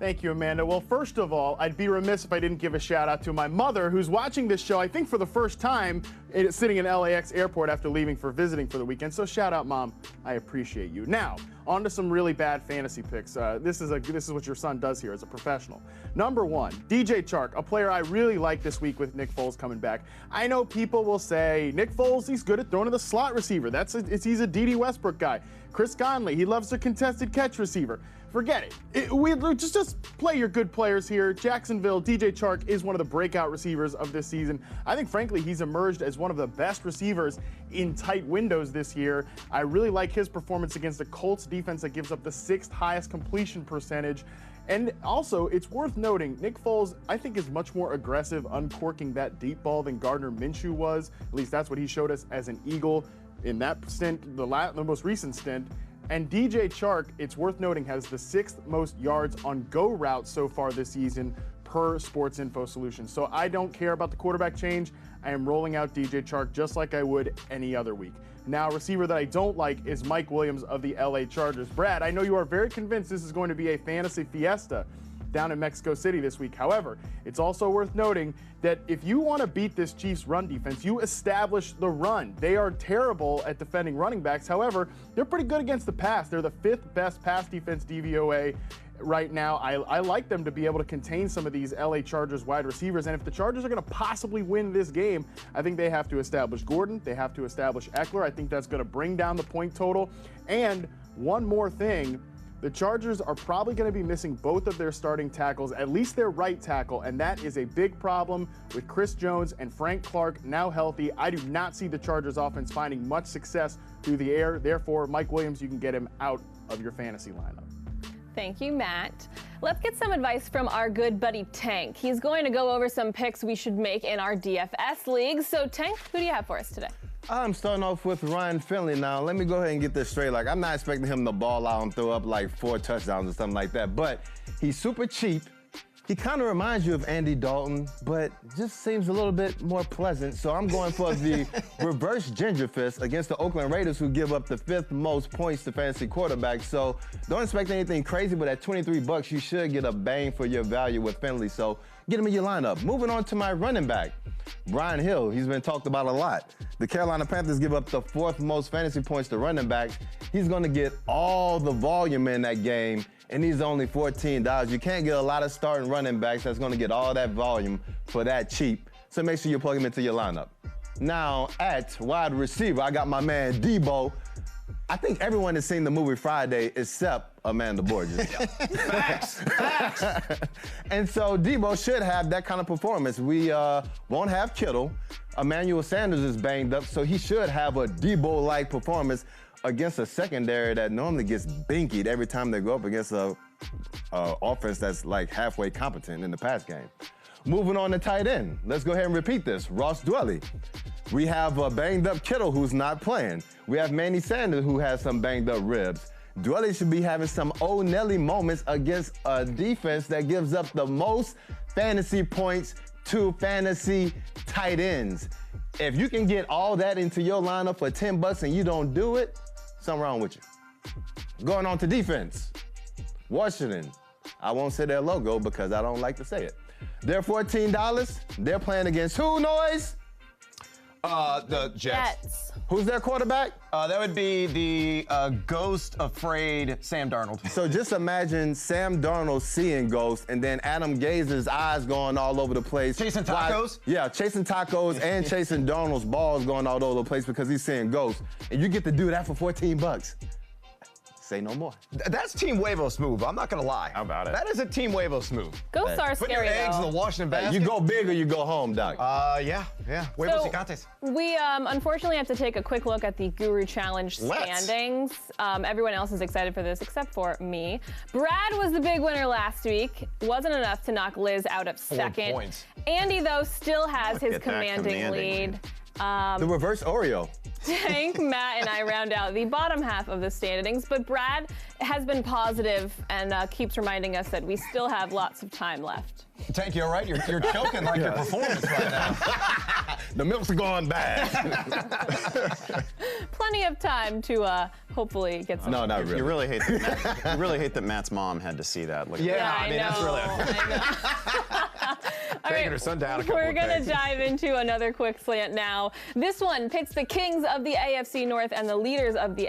Thank you, Amanda. Well, first of all, I'd be remiss if I didn't give a shout out to my mother, who's watching this show, I think for the first time, sitting in LAX airport after leaving for visiting for the weekend. So shout out, Mom. I appreciate you. Now, on to some really bad fantasy picks. This is what your son does here as a professional. Number 1, DJ Chark, a player I really like this week with Nick Foles coming back. I know people will say, Nick Foles, he's good at throwing to the slot receiver. He's a D.D. Westbrook guy. Chris Conley, he loves a contested catch receiver. Forget it. We just play your good players here. Jacksonville, DJ Chark is one of the breakout receivers of this season. I think, frankly, he's emerged as one of the best receivers in tight windows this year. I really like his performance against the Colts defense that gives up the 6th highest completion percentage. And also, it's worth noting, Nick Foles, I think, is much more aggressive uncorking that deep ball than Gardner Minshew was. At least that's what he showed us as an Eagle in that stint, the most recent stint. And DJ Chark, it's worth noting, has the 6th most yards on go routes so far this season per Sports Info Solutions. So I don't care about the quarterback change. I am rolling out DJ Chark just like I would any other week. Now, a receiver that I don't like is Mike Williams of the LA Chargers. Brad, I know you are very convinced this is going to be a fantasy fiesta down in Mexico City this week. However, it's also worth noting that if you want to beat this Chiefs run defense, you establish the run. They are terrible at defending running backs. However, they're pretty good against the pass. They're the 5th best pass defense DVOA right now. I like them to be able to contain some of these LA Chargers wide receivers. And if the Chargers are going to possibly win this game, I think they have to establish Gordon. They have to establish Eckler. I think that's going to bring down the point total. And one more thing, the Chargers are probably going to be missing both of their starting tackles, at least their right tackle, and that is a big problem with Chris Jones and Frank Clark now healthy. I do not see the Chargers offense finding much success through the air. Therefore, Mike Williams, you can get him out of your fantasy lineup. Thank you, Matt. Let's get some advice from our good buddy Tank. He's going to go over some picks we should make in our DFS league. So, Tank, who do you have for us today? I'm starting off with Ryan Finley now. Let me go ahead and get this straight. Like, I'm not expecting him to ball out and throw up like 4 touchdowns or something like that, but he's super cheap. He kind of reminds you of Andy Dalton, but just seems a little bit more pleasant. So I'm going for the reverse ginger fist against the Oakland Raiders, who give up the 5th most points to fantasy quarterbacks. So don't expect anything crazy, but at $23, you should get a bang for your value with Finley. So get him in your lineup. Moving on to my running back, Brian Hill. He's been talked about a lot. The Carolina Panthers give up the 4th most fantasy points to running backs. He's going to get all the volume in that game, and he's only $14. You can't get a lot of starting running backs that's going to get all that volume for that cheap. So make sure you plug him into your lineup. Now, at wide receiver, I got my man Debo. I think everyone has seen the movie Friday except Amanda Borges. Facts. And so Debo should have that kind of performance. We won't have Kittle. Emmanuel Sanders is banged up, so he should have a Debo-like performance against a secondary that normally gets binkied every time they go up against a offense that's like halfway competent in the pass game. Moving on to tight end. Let's go ahead and repeat this. Ross Dwelly. We have a banged-up Kittle who's not playing. We have Manny Sanders who has some banged-up ribs. Dwelly should be having some O'Nelly moments against a defense that gives up the most fantasy points to fantasy tight ends. If you can get all that into your lineup for $10 and you don't do it, something wrong with you. Going on to defense. Washington. I won't say their logo because I don't like to say it. They're $14. They're playing against who, Noise? The Jets. Who's their quarterback? That would be the ghost-afraid Sam Darnold. So just imagine Sam Darnold seeing ghosts and then Adam Gazer's eyes going all over the place. Chasing tacos? Yeah, chasing tacos and chasing Darnold's balls going all over the place because he's seeing ghosts. And you get to do that for $14. Say no more. That's Team Huevos move. I'm not going to lie. How about it? That is a Team Huevos move. Ghosts are Put scary, your eggs though. in the Washington basket. You go big or you go home, Doc. Yeah. Huevos gigantes. We unfortunately have to take a quick look at the Guru Challenge standings. Everyone else is excited for this except for me. Brad was the big winner last week. Wasn't enough to knock Liz out of second. 4 points. Andy, though, still has his at that commanding lead. The reverse Oreo. Tank, Matt, and I round out the bottom half of the standings, but Brad has been positive and keeps reminding us that we still have lots of time left. Tank, you all right? You're choking like your performance right now. The milk's gone bad. Plenty of time to hopefully get some. No, not really. You really hate that Matt's mom had to see that. Look at Yeah, that. that's really. All Taking right, her son down a couple we're of going to pegs. dive into another quick slant now. This one pits the kings of the AFC North and the leaders of the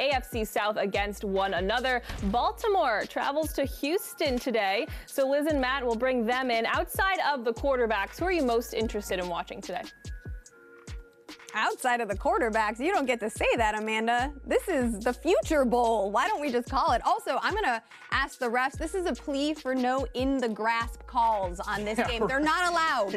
AFC South against one another. Baltimore travels to Houston today, so Liz and Matt will bring them in. Outside of the quarterbacks, who are you most interested in watching today? Outside of the quarterbacks, you don't get to say that, Amanda. This is the Future Bowl. Why don't we just call it? Also, I'm going to ask the refs. This is a plea for no in-the-grasp calls on this game. They're not allowed.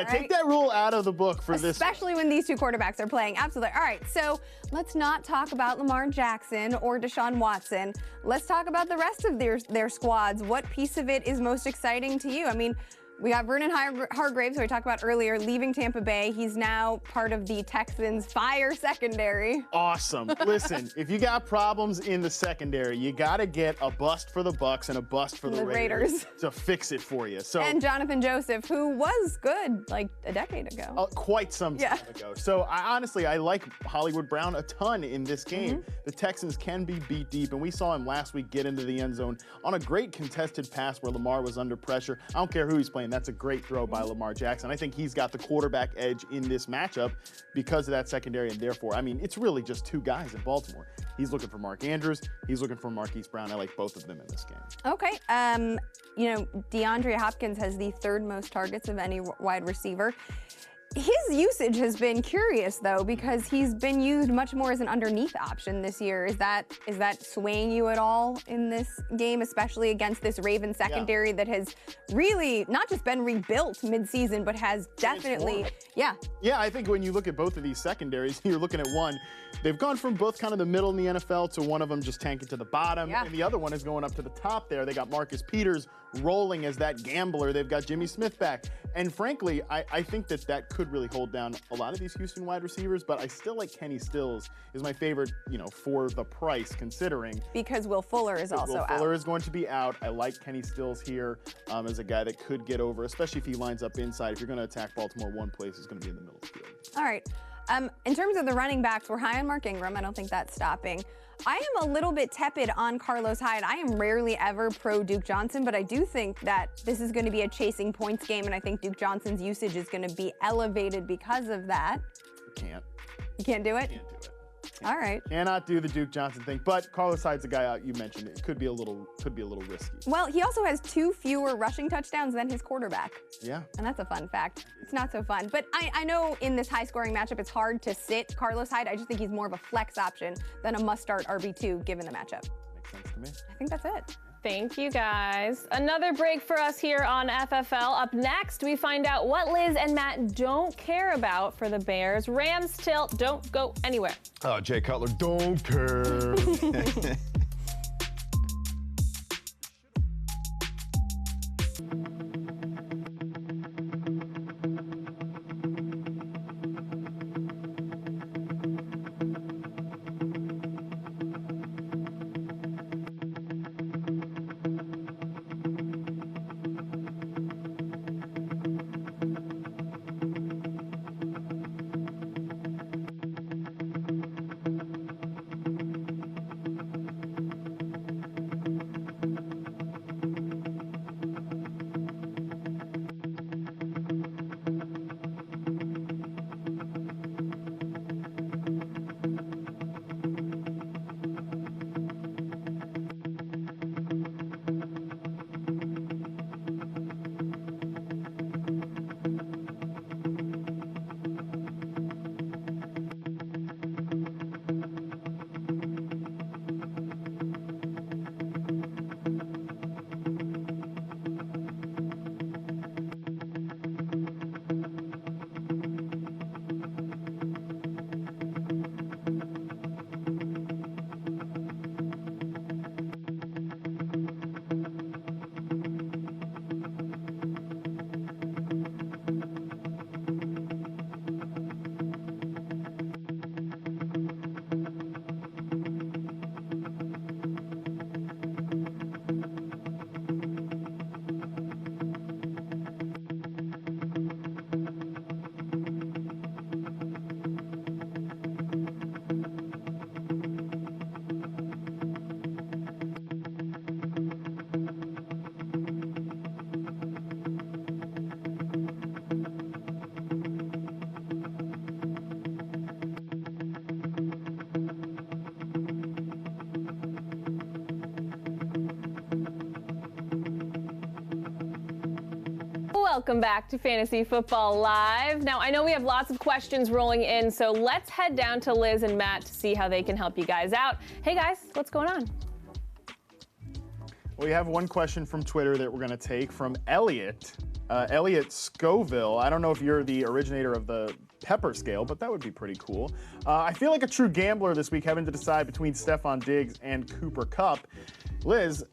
Take that rule out of the book for this. Especially when these two quarterbacks are playing. Absolutely. All right, so let's not talk about Lamar Jackson or Deshaun Watson. Let's talk about the rest of their squads. What piece of it is most exciting to you? I mean, we got Vernon Hargreaves, who I talked about earlier, leaving Tampa Bay. He's now part of the Texans' fire secondary. Awesome. Listen, if you got problems in the secondary, you got to get a bust for the Bucks and a bust for the Raiders to fix it for you. So and Jonathan Joseph, who was good like a decade ago. Quite some time ago. So I like Hollywood Brown a ton in this game. The Texans can be beat deep, and we saw him last week get into the end zone on a great contested pass where Lamar was under pressure. I don't care who he's playing. That's a great throw by Lamar Jackson. I think he's got the quarterback edge in this matchup because of that secondary, and therefore, I mean, it's really just two guys in Baltimore. He's looking for Mark Andrews. He's looking for Marquise Brown. I like both of them in this game. Okay. DeAndre Hopkins has the third most targets of any wide receiver. His usage has been curious, though, because he's been used much more as an underneath option this year. Is that swaying you at all in this game, especially against this Ravens secondary that has really not just been rebuilt midseason, but has definitely, Yeah, I think when you look at both of these secondaries, you're looking at one. They've gone from both kind of the middle in the NFL to one of them just tanking to the bottom, and the other one is going up to the top there. They got Marcus Peters rolling as that gambler. They've got Jimmy Smith back. And frankly, I think that could really hold down a lot of these Houston wide receivers, but I still like Kenny Stills is my favorite, for the price considering. Because Will Fuller is also out. Will Fuller is going to be out. I like Kenny Stills here as a guy that could get over, especially if he lines up inside. If you're going to attack Baltimore, one place is going to be in the middle of the field. All right. In terms of the running backs, we're high on Mark Ingram. I don't think that's stopping. I am a little bit tepid on Carlos Hyde. I am rarely ever pro Duke Johnson, but I do think that this is going to be a chasing points game, and I think Duke Johnson's usage is going to be elevated because of that. You can't. You can't do it? Can't do it. All right. Cannot do the Duke Johnson thing, but Carlos Hyde's a guy you mentioned. It could be a little risky. Well, he also has 2 fewer rushing touchdowns than his quarterback. Yeah. And that's a fun fact. It's not so fun. But I know in this high-scoring matchup, it's hard to sit Carlos Hyde. I just think he's more of a flex option than a must-start RB2 given the matchup. Makes sense to me. I think that's it. Thank you, guys. Another break for us here on FFL. Up next, we find out what Liz and Matt don't care about for the Bears. Rams tilt. Don't go anywhere. Oh, Jay Cutler, don't care. Welcome back to Fantasy Football Live. Now, I know we have lots of questions rolling in, so let's head down to Liz and Matt to see how they can help you guys out. Hey, guys, what's going on? We have one question from Twitter that we're going to take from Elliot. Elliot Scoville. I don't know if you're the originator of the pepper scale, but that would be pretty cool. I feel like a true gambler this week having to decide between Stephon Diggs and Cooper Kupp. Liz,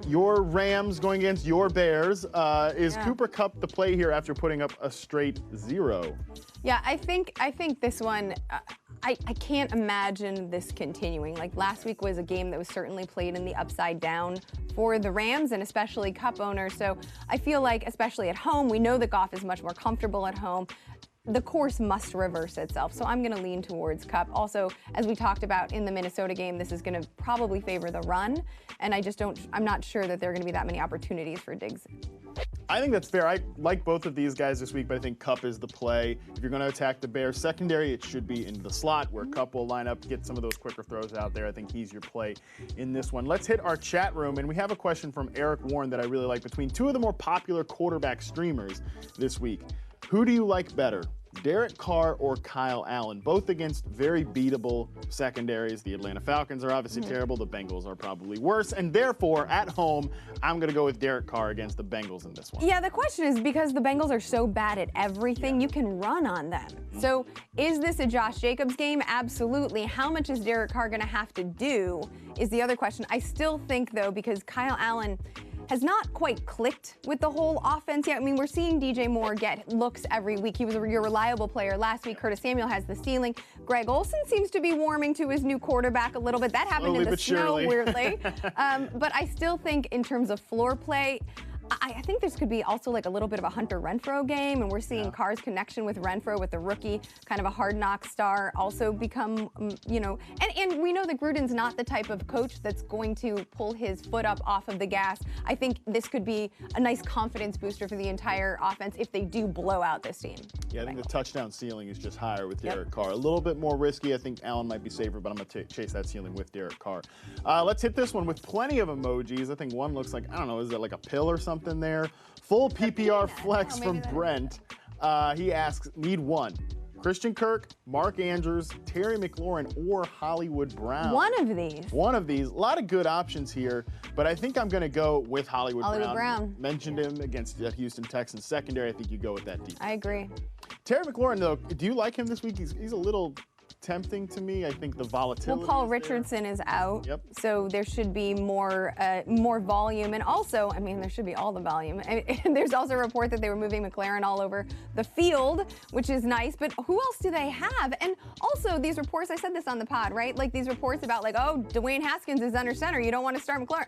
your Rams going against your Bears. Is Cooper Kupp the play here after putting up a straight 0? Yeah, I think this one, I can't imagine this continuing. Like last week was a game that was certainly played in the upside down for the Rams and especially Kupp owners. So I feel like, especially at home, we know that Goff is much more comfortable at home. The course must reverse itself. So I'm going to lean towards Kupp. Also, as we talked about in the Minnesota game, this is going to probably favor the run. And I'm not sure that there are going to be that many opportunities for Diggs. I think that's fair. I like both of these guys this week, but I think Kupp is the play. If you're going to attack the Bears secondary, it should be in the slot where Kupp will line up, get some of those quicker throws out there. I think he's your play in this one. Let's hit our chat room, and we have a question from Eric Warren that I really like between two of the more popular quarterback streamers this week. Who do you like better, Derek Carr or Kyle Allen? Both against very beatable secondaries. The Atlanta Falcons are obviously terrible. The Bengals are probably worse. And therefore, at home, I'm going to go with Derek Carr against the Bengals in this one. Yeah, the question is because the Bengals are so bad at everything, you can run on them. So is this a Josh Jacobs game? Absolutely. How much is Derek Carr going to have to do is the other question. I still think, though, because Kyle Allen has not quite clicked with the whole offense yet. I mean, we're seeing DJ Moore get looks every week. He was your reliable player last week. Curtis Samuel has the ceiling. Greg Olsen seems to be warming to his new quarterback a little bit. That happened in the snow, weirdly. But I still think in terms of floor play, I think this could be also like a little bit of a Hunter Renfrow game, and we're seeing Carr's connection with Renfrow, with the rookie, kind of a hard knock star, also become, you know, and we know that Gruden's not the type of coach that's going to pull his foot up off of the gas. I think this could be a nice confidence booster for the entire offense if they do blow out this team. Yeah, I think the touchdown ceiling is just higher with Derek Carr. A little bit more risky. I think Allen might be safer, but I'm going to chase that ceiling with Derek Carr. Let's hit this one with plenty of emojis. I think one looks like, I don't know, is it like a pill or something there? Full PPR flex from Brent. He asks, need one. Christian Kirk, Mark Andrews, Terry McLaurin, or Hollywood Brown. One of these. One of these. A lot of good options here, but I think I'm going to go with Hollywood Brown. Mentioned him against that Houston Texans secondary. I think you go with that defense. I agree. Terry McLaurin, though, do you like him this week? He's a little tempting to me. I think the volatility. Well, Paul Richardson is out, so there should be more volume, and also, I mean, there should be all the volume. And there's also a report that they were moving McLaurin all over the field, which is nice. But who else do they have? And also, these reports. I said this on the pod, right? Like these reports about like, oh, Dwayne Haskins is under center. You don't want to start McLaurin.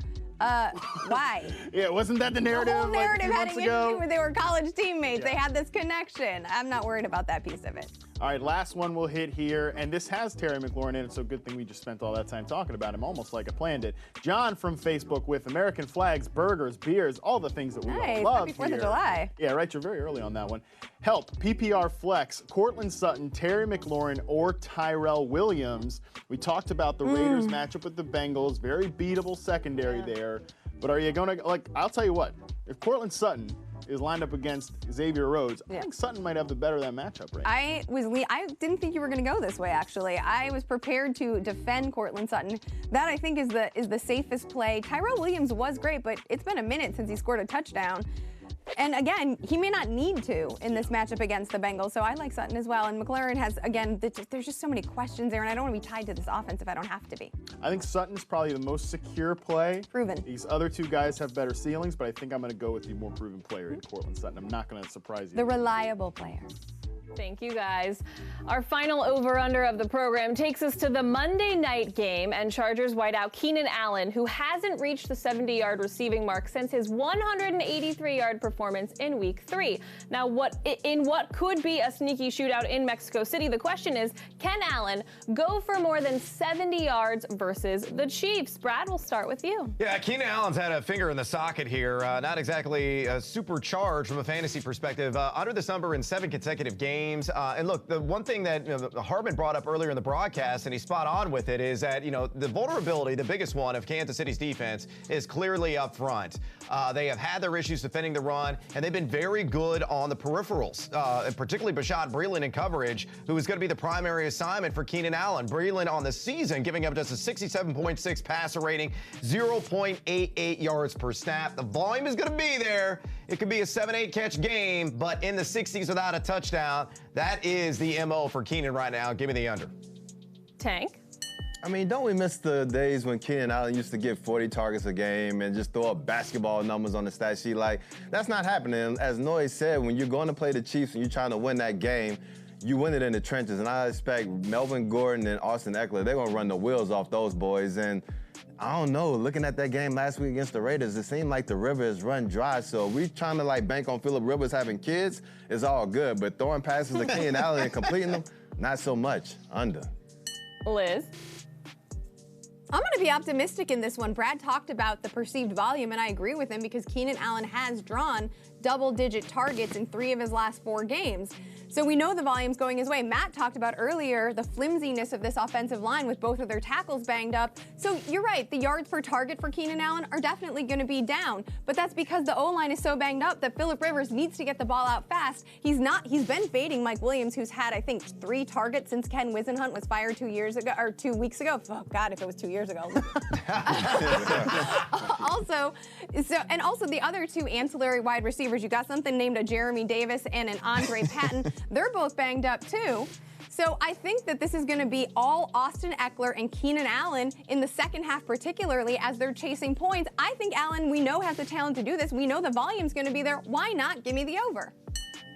Why? Yeah, wasn't that the narrative? The whole narrative like heading into where they were college teammates. They had this connection. I'm not worried about that piece of it. All right, last one we'll hit here, and this has Terry McLaurin in it, so good thing we just spent all that time talking about him, almost like I planned it. John from Facebook with American flags, burgers, beers, all the things that we all love. Happy 4th of July. Yeah, right, you're very early on that one. Help, PPR flex, Cortland Sutton, Terry McLaurin, or Tyrell Williams. We talked about the Raiders matchup with the Bengals, very beatable secondary there, but are you going to, like, I'll tell you what, if Cortland Sutton is lined up against Xavier Rhodes, I think Sutton might have the better of that matchup right now. I didn't think you were going to go this way, actually. I was prepared to defend Cortland Sutton. That, I think, is the safest play. Tyrell Williams was great, but it's been a minute since he scored a touchdown. And again, he may not need to in this matchup against the Bengals, so I like Sutton as well. And McLaurin has, again, there's just so many questions there, and I don't want to be tied to this offense if I don't have to be. I think Sutton's probably the most secure play. Proven. These other two guys have better ceilings, but I think I'm going to go with the more proven player in Cortland Sutton. I'm not going to surprise you. The reliable player. Thank you, guys. Our final over-under of the program takes us to the Monday night game and Chargers wideout Keenan Allen, who hasn't reached the 70-yard receiving mark since his 183-yard performance in Week 3. Now, in what could be a sneaky shootout in Mexico City, the question is, can Allen go for more than 70 yards versus the Chiefs? Brad, we'll start with you. Yeah, Keenan Allen's had a finger in the socket here. Not exactly supercharged from a fantasy perspective. Under this number in 7 consecutive games. And look, the one thing that Hartman brought up earlier in the broadcast, and he's spot on with it, is that the vulnerability, the biggest one of Kansas City's defense, is clearly up front. They have had their issues defending the run, and they've been very good on the peripherals, and particularly Bashaud Breeland in coverage, who is going to be the primary assignment for Keenan Allen. Breeland on the season giving up just a 67.6 passer rating, 0.88 yards per snap. The volume is going to be there. It could be a 7-8 catch game, but in the 60s without a touchdown. That is the MO for Keenan right now. Give me the under. Tank? I mean, don't we miss the days when Keenan Allen used to get 40 targets a game and just throw up basketball numbers on the stat sheet? Like, that's not happening. As Noy said, when you're going to play the Chiefs and you're trying to win that game, you win it in the trenches. And I expect Melvin Gordon and Austin Eckler, they're going to run the wheels off those boys. And I don't know, looking at that game last week against the Raiders, it seemed like the river is run dry. So we trying to like bank on Phillip Rivers having kids is all good, but throwing passes to Keenan Allen and completing them, not so much. Under. Liz? I'm going to be optimistic in this one. Brad talked about the perceived volume, and I agree with him because Keenan Allen has drawn double-digit targets in 3 of his last 4 games. So we know the volume's going his way. Matt talked about earlier the flimsiness of this offensive line with both of their tackles banged up. So you're right, the yards per target for Keenan Allen are definitely going to be down. But that's because the O-line is so banged up that Phillip Rivers needs to get the ball out fast. He's been fading Mike Williams, who's had, I think, 3 targets since Ken Wisenhunt was fired 2 years ago, or 2 weeks ago. Oh, God, if it was 2 years ago. Also the other 2 ancillary wide receivers, you got something named a Jeremy Davis and an Andre Patton. They're both banged up too. So I think that this is going to be all Austin Eckler and Keenan Allen in the second half, particularly as they're chasing points. I think Allen, we know, has the talent to do this. We know the volume's going to be there. Why not give me the over?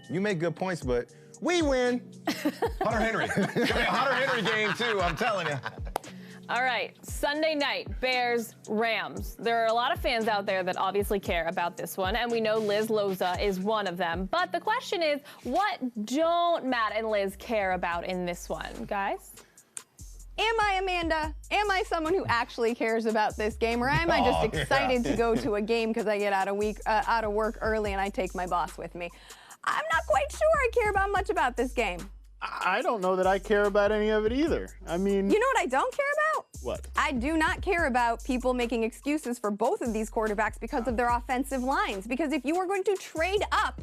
You make good points, but we win. Hunter Henry. It's going to be a Hunter Henry game, too, I'm telling you. All right, Sunday night, Bears, Rams. There are a lot of fans out there that obviously care about this one, and we know Liz Loza is one of them. But the question is, what don't Matt and Liz care about in this one, guys? Am I Amanda? Am I someone who actually cares about this game, or am I just excited to go to a game because I get out of work early and I take my boss with me? I'm not quite sure I care about much about this game. I don't know that I care about any of it either. I mean, you know what I don't care about? What? I do not care about people making excuses for both of these quarterbacks because of their offensive lines. Because if you are going to trade up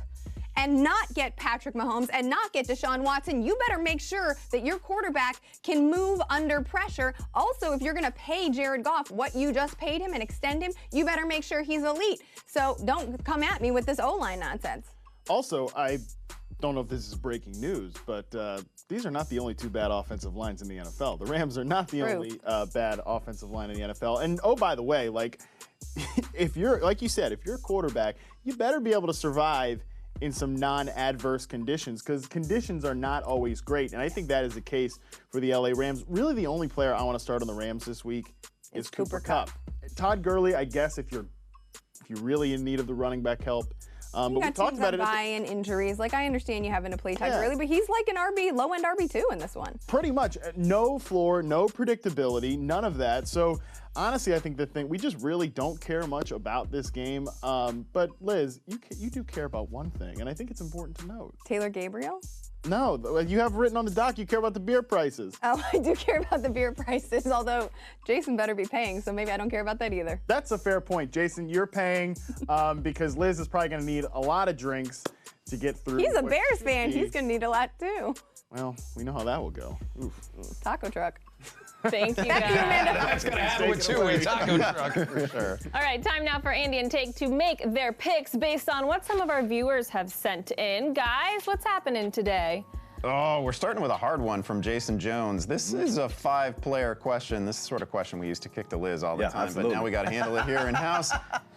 and not get Patrick Mahomes and not get Deshaun Watson, you better make sure that your quarterback can move under pressure. Also, if you're going to pay Jared Goff what you just paid him and extend him, you better make sure he's elite. So don't come at me with this O-line nonsense. Also, I don't know if this is breaking news, but these are not the only two bad offensive lines in the NFL. The Rams are not the only bad offensive line in the NFL. And oh, by the way, like if you're, like you said, if you're a quarterback, you better be able to survive in some non-adverse conditions, because conditions are not always great. And I think that is the case for the LA Rams. Really, the only player I want to start on the Rams this week is Cooper Kupp. Todd Gurley, I guess if you're really in need of the running back help. But we talked about it. Buy-in injuries. Like, I understand you having to play Todd Gurley, but he's like an low-end RB2 in this one. Pretty much. No floor, no predictability, none of that. So, honestly, I think we just really don't care much about this game. But, Liz, you do care about one thing, and I think it's important to note. Taylor Gabriel? No, you have written on the doc you care about the beer prices. Oh, I do care about the beer prices, although Jason better be paying, so maybe I don't care about that either. That's a fair point. Jason, you're paying because Liz is probably going to need a lot of drinks to get through. He's a Bears fan. He's going to need a lot, too. Well, we know how that will go. Oof. Taco truck. Thank you, guys. That's going to happen with two-way taco truck for sure. All right, time now for Andy and Take to make their picks based on what some of our viewers have sent in. Guys, what's happening today? Oh, we're starting with a hard one from Jason Jones. This is a 5-player question. This is the sort of question we used to kick to Liz all the time, but now we got to handle it here in-house.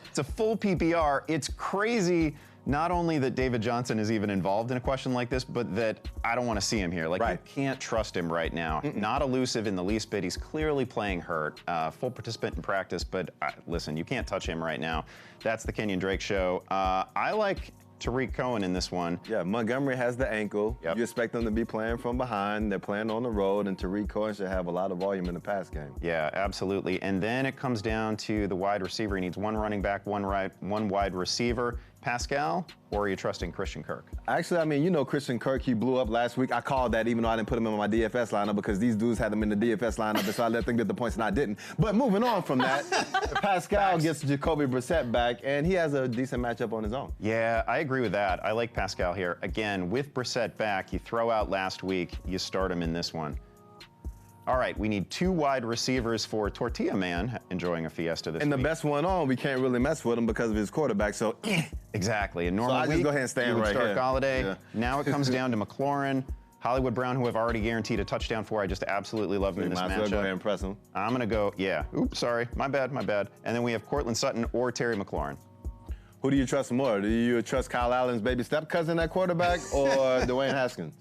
It's a full PPR. It's crazy not only that David Johnson is even involved in a question like this, but that I don't want to see him here. Like, you can't trust him right now. Not elusive in the least bit. He's clearly playing hurt. Full participant in practice, but listen, you can't touch him right now. That's the Kenyon Drake Show. I like Tariq Cohen in this one. Yeah, Montgomery has the ankle. Yep. You expect them to be playing from behind. They're playing on the road, and Tariq Cohen should have a lot of volume in the pass game. Yeah, absolutely. And then it comes down to the wide receiver. He needs one running back, one wide receiver. Pascal, or are you trusting Christian Kirk? Actually, I mean, you know Christian Kirk, he blew up last week. I called that even though I didn't put him in my DFS lineup because these dudes had him in the DFS lineup, and so I let them get the points and I didn't. But moving on from that, Pascal gets Jacoby Brissett back, and he has a decent matchup on his own. Yeah, I agree with that. I like Pascal here. Again, with Brissett back, you throw out last week, you start him in this one. All right, we need 2 wide receivers for Tortilla Man, enjoying a fiesta this week. And the best one on, we can't really mess with him because of his quarterback, so Exactly. And normally, so I just go ahead and stand right start here. Galladay. Yeah. Now it comes down to McLaurin, Hollywood Brown, who I've already guaranteed a touchdown for. I just absolutely love him in this matchup. Might as well go ahead and press him. I'm going to go, oops, sorry. My bad. And then we have Cortland Sutton or Terry McLaurin. Who do you trust more? Do you trust Kyle Allen's baby step cousin at quarterback or Dwayne Haskins?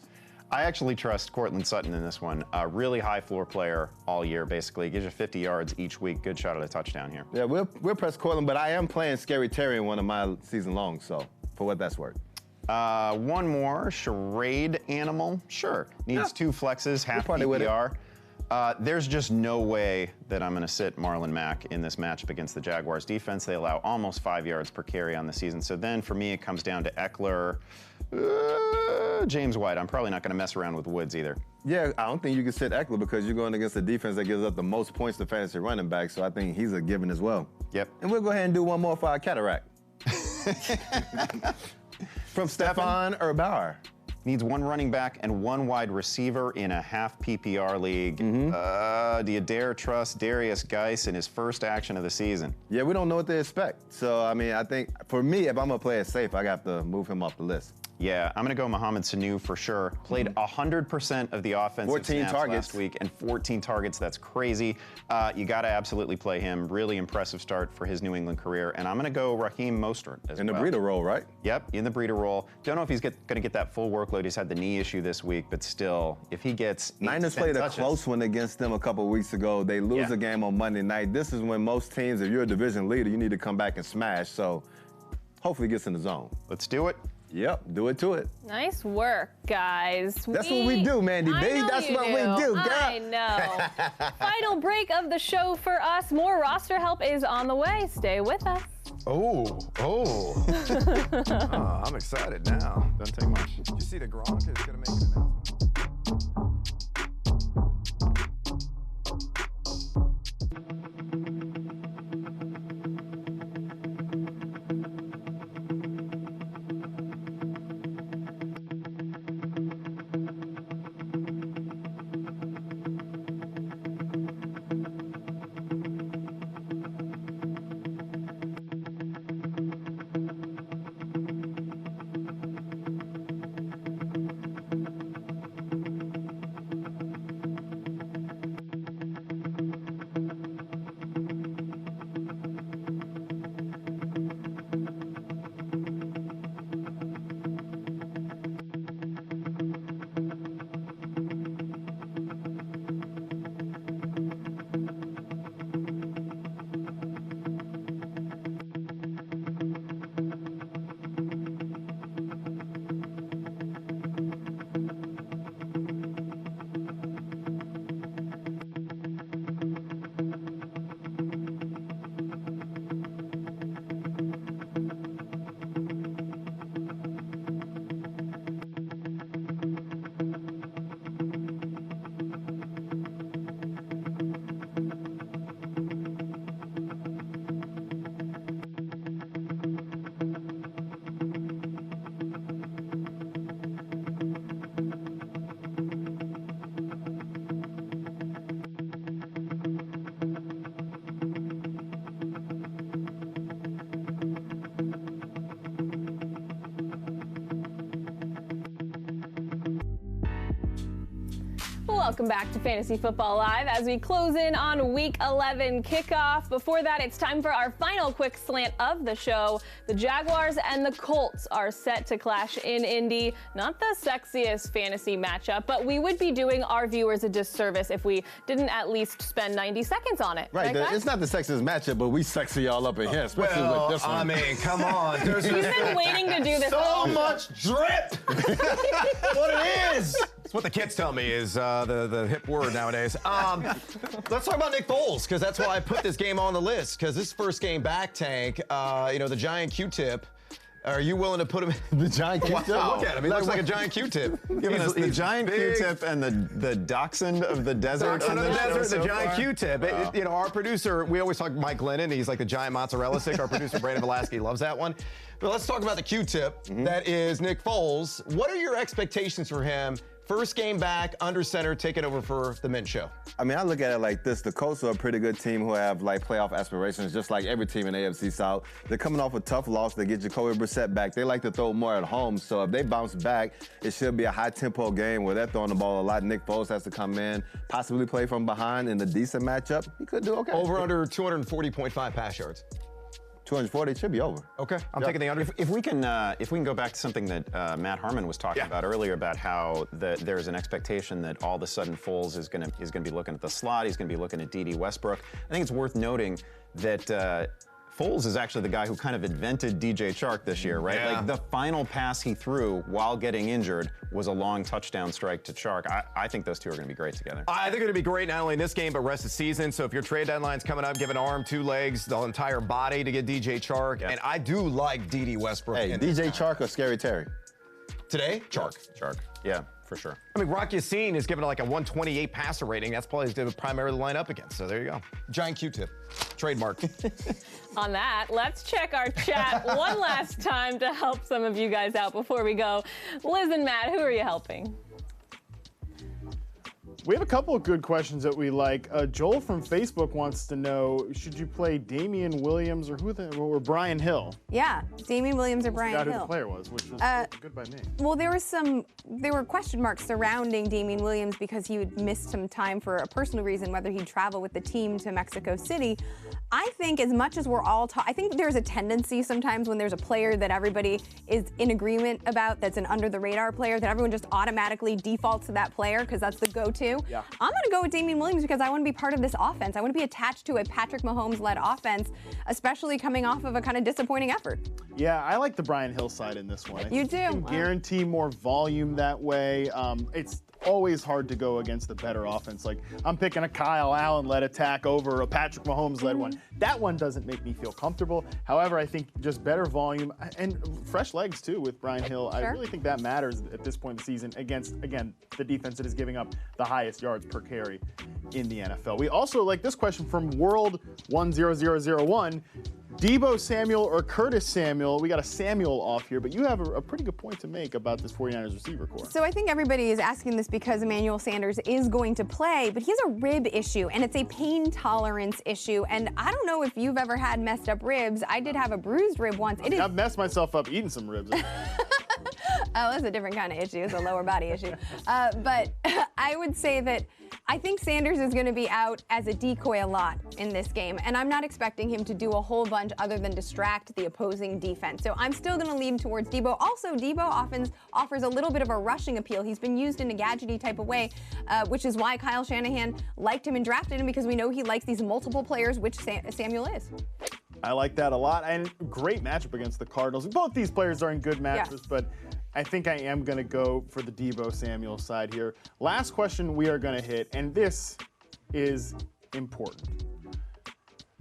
I actually trust Cortland Sutton in this one. A really high floor player all year, basically. Gives you 50 yards each week. Good shot at a touchdown here. Yeah, we'll press Cortland, but I am playing Scary Terry in one of my season longs, so for what that's worth. One more, Charade Animal. Sure. Needs 2 flexes, half PPR. There's just no way that I'm going to sit Marlon Mack in this matchup against the Jaguars defense. They allow almost 5 yards per carry on the season. So then for me, it comes down to Eckler, James White. I'm probably not going to mess around with Woods either. Yeah, I don't think you can sit Eckler because you're going against a defense that gives up the most points to fantasy running back. So I think he's a given as well. Yep. And we'll go ahead and do one more for our cataract. From Stefan Urbauer. Needs 1 running back and 1 wide receiver in a half PPR league. Do you dare trust Darius Geis in his first action of the season? Yeah, we don't know what to expect. So, I mean, I think for me, if I'm going to play it safe, I got to move him off the list. Yeah, I'm going to go Mohamed Sanu for sure. Played 100% of the offensive 14 snaps targets last week and 14 targets. That's crazy. You got to absolutely play him. Really impressive start for his New England career. And I'm going to go Raheem Mostert as well. In the breeder role, right? Yep, in the breeder role. Don't know if he's going to get that full workload. He's had the knee issue this week, but still, if he gets Niners played a close one against them a couple of weeks ago. They lose a game on Monday night. This is when most teams, if you're a division leader, you need to come back and smash. So hopefully he gets in the zone. Let's do it. Yep, do it to it. Nice work, guys. That's what we do, Mandy B. That's what we do, girl. I know. Final break of the show for us. More roster help is on the way. Stay with us. Oh. I'm excited now. Doesn't take much. Did you see the Gronk is going to make an announcement? Welcome back to Fantasy Football Live as we close in on Week 11 kickoff. Before that, it's time for our final quick slant of the show. The Jaguars and the Colts are set to clash in Indy. Not the sexiest fantasy matchup, but we would be doing our viewers a disservice if we didn't at least spend 90 seconds on it. Right, it's not the sexiest matchup, but we sexy y'all up in here, especially with this one. I mean, come on. We've been waiting to do this. So much drip. What it is. It's what the kids tell me is the hip word nowadays. Let's talk about Nick Foles, because that's why I put this game on the list, because this first game back, Tank, the giant Q-tip. Are you willing to put him in the giant Q-tip? Wow. Look at him. He looks like a giant Q-tip. Giving us the giant Q-tip and the dachshund of the desert. Dachshund of the desert, so the giant far. Q-tip. Wow. Our producer, we always talk Mike Glennon. He's like the giant mozzarella stick. Our producer, Brandon Velasquez, loves that one. But let's talk about the Q-tip. That is Nick Foles. What are your expectations for him? First game back, under center, taking over for the Mint Show. I mean, I look at it like this. The Colts are a pretty good team who have, playoff aspirations, just like every team in AFC South. They're coming off a tough loss. They get Jacoby Brissett back. They like to throw more at home. So if they bounce back, it should be a high-tempo game where they're throwing the ball a lot. Nick Foles has to come in, possibly play from behind in a decent matchup. He could do okay. Over under 240.5 pass yards. 240 should be over. Okay, I'm taking the under. If we can go back to something that Matt Harmon was talking about earlier about how there's an expectation that all of a sudden Foles is going to be looking at the slot. He's going to be looking at D.D. Westbrook. I think it's worth noting that Foles is actually the guy who kind of invented DJ Chark this year, right? Yeah. Like the final pass he threw while getting injured was a long touchdown strike to Chark. I think those two are going to be great together. I think they're going to be great not only in this game, but rest of the season. So if your trade deadline's coming up, give an arm, two legs, the entire body to get DJ Chark. Yes. And I do like D.D. Westbrook. Hey, DJ Chark or Scary Terry? Today, Chark. Yeah, for sure. I mean, Rock Yassin is given like a 128 passer rating. That's probably the primary line up against. So there you go. Giant Q-tip. Trademark. On that, let's check our chat one last time to help some of you guys out before we go. Liz and Matt, who are you helping? We have a couple of good questions that we like. Joel from Facebook wants to know, should you play Damian Williams or Brian Hill? Yeah, Damian Williams or Brian Hill. Who Hill. the player was, which was good by me. Well, there were question marks surrounding Damian Williams because he had missed some time for a personal reason, whether he'd travel with the team to Mexico City. I think as much as we're all I think there's a tendency sometimes when there's a player that everybody is in agreement about, that's an under-the-radar player, that everyone just automatically defaults to that player because that's the go-to. Yeah. I'm going to go with Damian Williams because I want to be part of this offense. I want to be attached to a Patrick Mahomes-led offense, especially coming off of a kind of disappointing effort. Yeah, I like the Brian Hill side in this one. You do? You can guarantee more volume that way. It's always hard to go against the better offense. Like, I'm picking a Kyle Allen-led attack over a Patrick Mahomes-led one. That one doesn't make me feel comfortable. However, I think just better volume and fresh legs, too, with Brian Hill. Sure. I really think that matters at this point in the season against, again, the defense that is giving up the highest yards per carry in the NFL. We also like this question from World10001. Deebo Samuel or Curtis Samuel? We got a Samuel off here, but you have a pretty good point to make about this 49ers receiver core. So I think everybody is asking this because Emmanuel Sanders is going to play, but he has a rib issue, and it's a pain tolerance issue. And I don't know if you've ever had messed up ribs. I did have a bruised rib once. I've messed myself up eating some ribs. Oh, that's a different kind of issue. It's a lower body issue. But I would say that I think Sanders is going to be out as a decoy a lot in this game, and I'm not expecting him to do a whole bunch other than distract the opposing defense. So I'm still going to lean towards Deebo. Also, Deebo often offers a little bit of a rushing appeal. He's been used in a gadgety type of way, which is why Kyle Shanahan liked him and drafted him, because we know he likes these multiple players, which Samuel is. I like that a lot, and great matchup against the Cardinals. Both these players are in good matchups, but I think I am going to go for the Deebo Samuel side here. Last question we are going to hit, and this is important.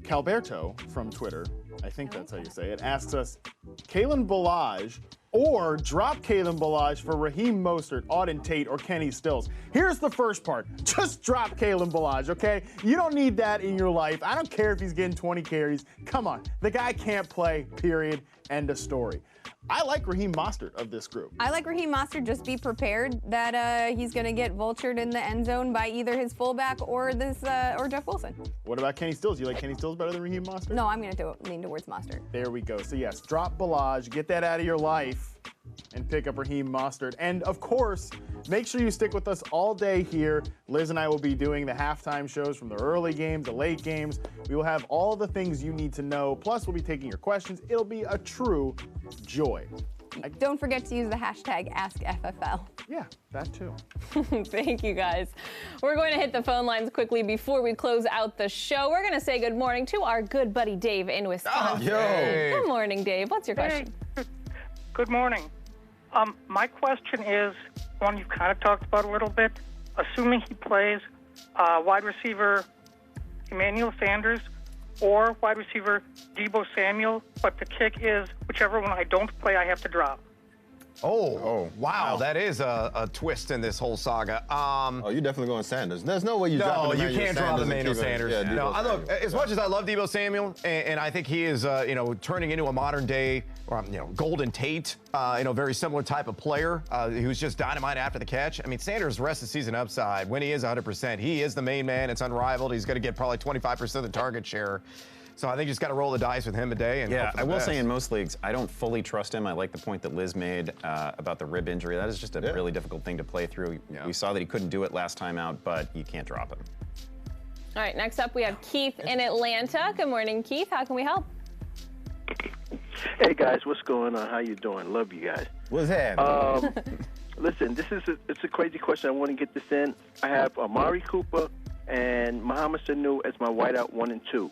Calberto from Twitter, I think that's how you say it, asks us, Kalen Ballage or drop Kalen Ballage for Raheem Mostert, Auden Tate, or Kenny Stills. Here's the first part. Just drop Kalen Ballage, okay? You don't need that in your life. I don't care if he's getting 20 carries. Come on. The guy can't play, period. End of story. I like Raheem Mostert of this group. I like Raheem Mostert. Just be prepared that he's going to get vultured in the end zone by either his fullback or or Jeff Wilson. What about Kenny Stills? You like Kenny Stills better than Raheem Mostert? No, I'm going to lean towards Mostert. There we go. So yes, drop Ballage, get that out of your life, and pick up Raheem Mostert. And of course, make sure you stick with us all day here. Liz and I will be doing the halftime shows from the early games, the late games. We will have all the things you need to know. Plus, we'll be taking your questions. It'll be a true joy. Don't forget to use the hashtag AskFFL. Yeah, that too. Thank you, guys. We're going to hit the phone lines quickly before we close out the show. We're going to say good morning to our good buddy Dave in Wisconsin. Good morning, Dave. What's your question? Good morning. My question is one you've kind of talked about a little bit. Assuming he plays wide receiver Emmanuel Sanders or wide receiver Deebo Samuel, but the kick is whichever one I don't play, I have to drop. Oh, wow. That is a twist in this whole saga. You're definitely going Sanders. There's no way you drop Emmanuel Sanders. No, you can't drop Emmanuel Sanders. Yeah, no, look, as much as I love Deebo Samuel, and I think he is, turning into a modern day, Golden Tate, very similar type of player who's just dynamite after the catch. I mean, Sanders' rest of the season upside, when he is 100%, he is the main man. It's unrivaled. He's going to get probably 25% of the target share. So I think you just got to roll the dice with him today. And I will say in most leagues, I don't fully trust him. I like the point that Liz made about the rib injury. That is just a really difficult thing to play through. We saw that he couldn't do it last time out, but you can't drop him. All right, next up we have Keith in Atlanta. Good morning, Keith. How can we help? Hey, guys. What's going on? How you doing? Love you guys. What's happening? Listen, it's a crazy question. I want to get this in. I have Amari Cooper and Mohamed Sanu as my wideout 1 and 2.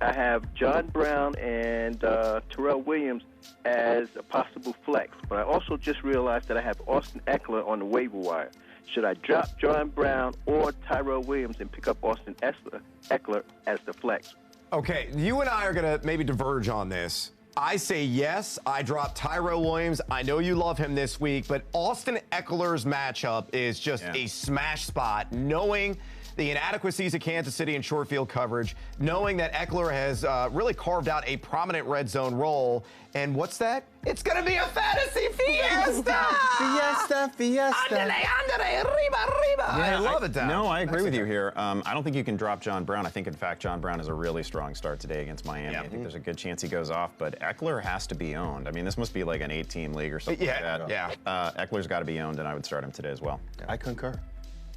I have John Brown and Terrell Williams as a possible flex, but I also just realized that I have Austin Eckler on the waiver wire. Should I drop John Brown or Tyrell Williams and pick up Austin Eckler as the flex? Okay, you and I are going to maybe diverge on this. I say yes, I drop Tyrell Williams. I know you love him this week, but Austin Eckler's matchup is just a smash spot, knowing the inadequacies of Kansas City in short field coverage, knowing that Eckler has really carved out a prominent red zone role. And what's that? It's going to be a fantasy fiesta! Fiesta. Andale, arriba. I love it, Dan. No, I agree with you here. I don't think you can drop John Brown. I think, in fact, John Brown has a really strong start today against Miami. I think there's a good chance he goes off, but Eckler has to be owned. I mean, this must be like an 8-team league or something like that. Eckler's got to be owned, and I would start him today as well. I concur.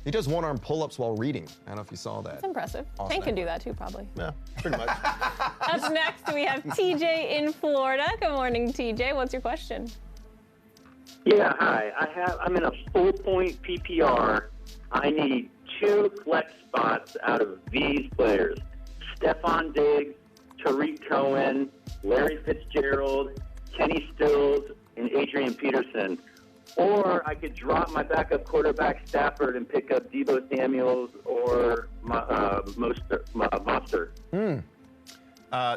He does one-arm pull-ups while reading. I don't know if you saw that. That's impressive. Tank can do that too, probably. Yeah, pretty much. Up next, we have TJ in Florida. Good morning, TJ. What's your question? Yeah, hi. I'm in a full-point PPR. I need 2 flex spots out of these players: Stephon Diggs, Tariq Cohen, Larry Fitzgerald, Kenny Stills, and Adrian Peterson. Or I could drop my backup quarterback Stafford and pick up Deebo Samuels or Mostert.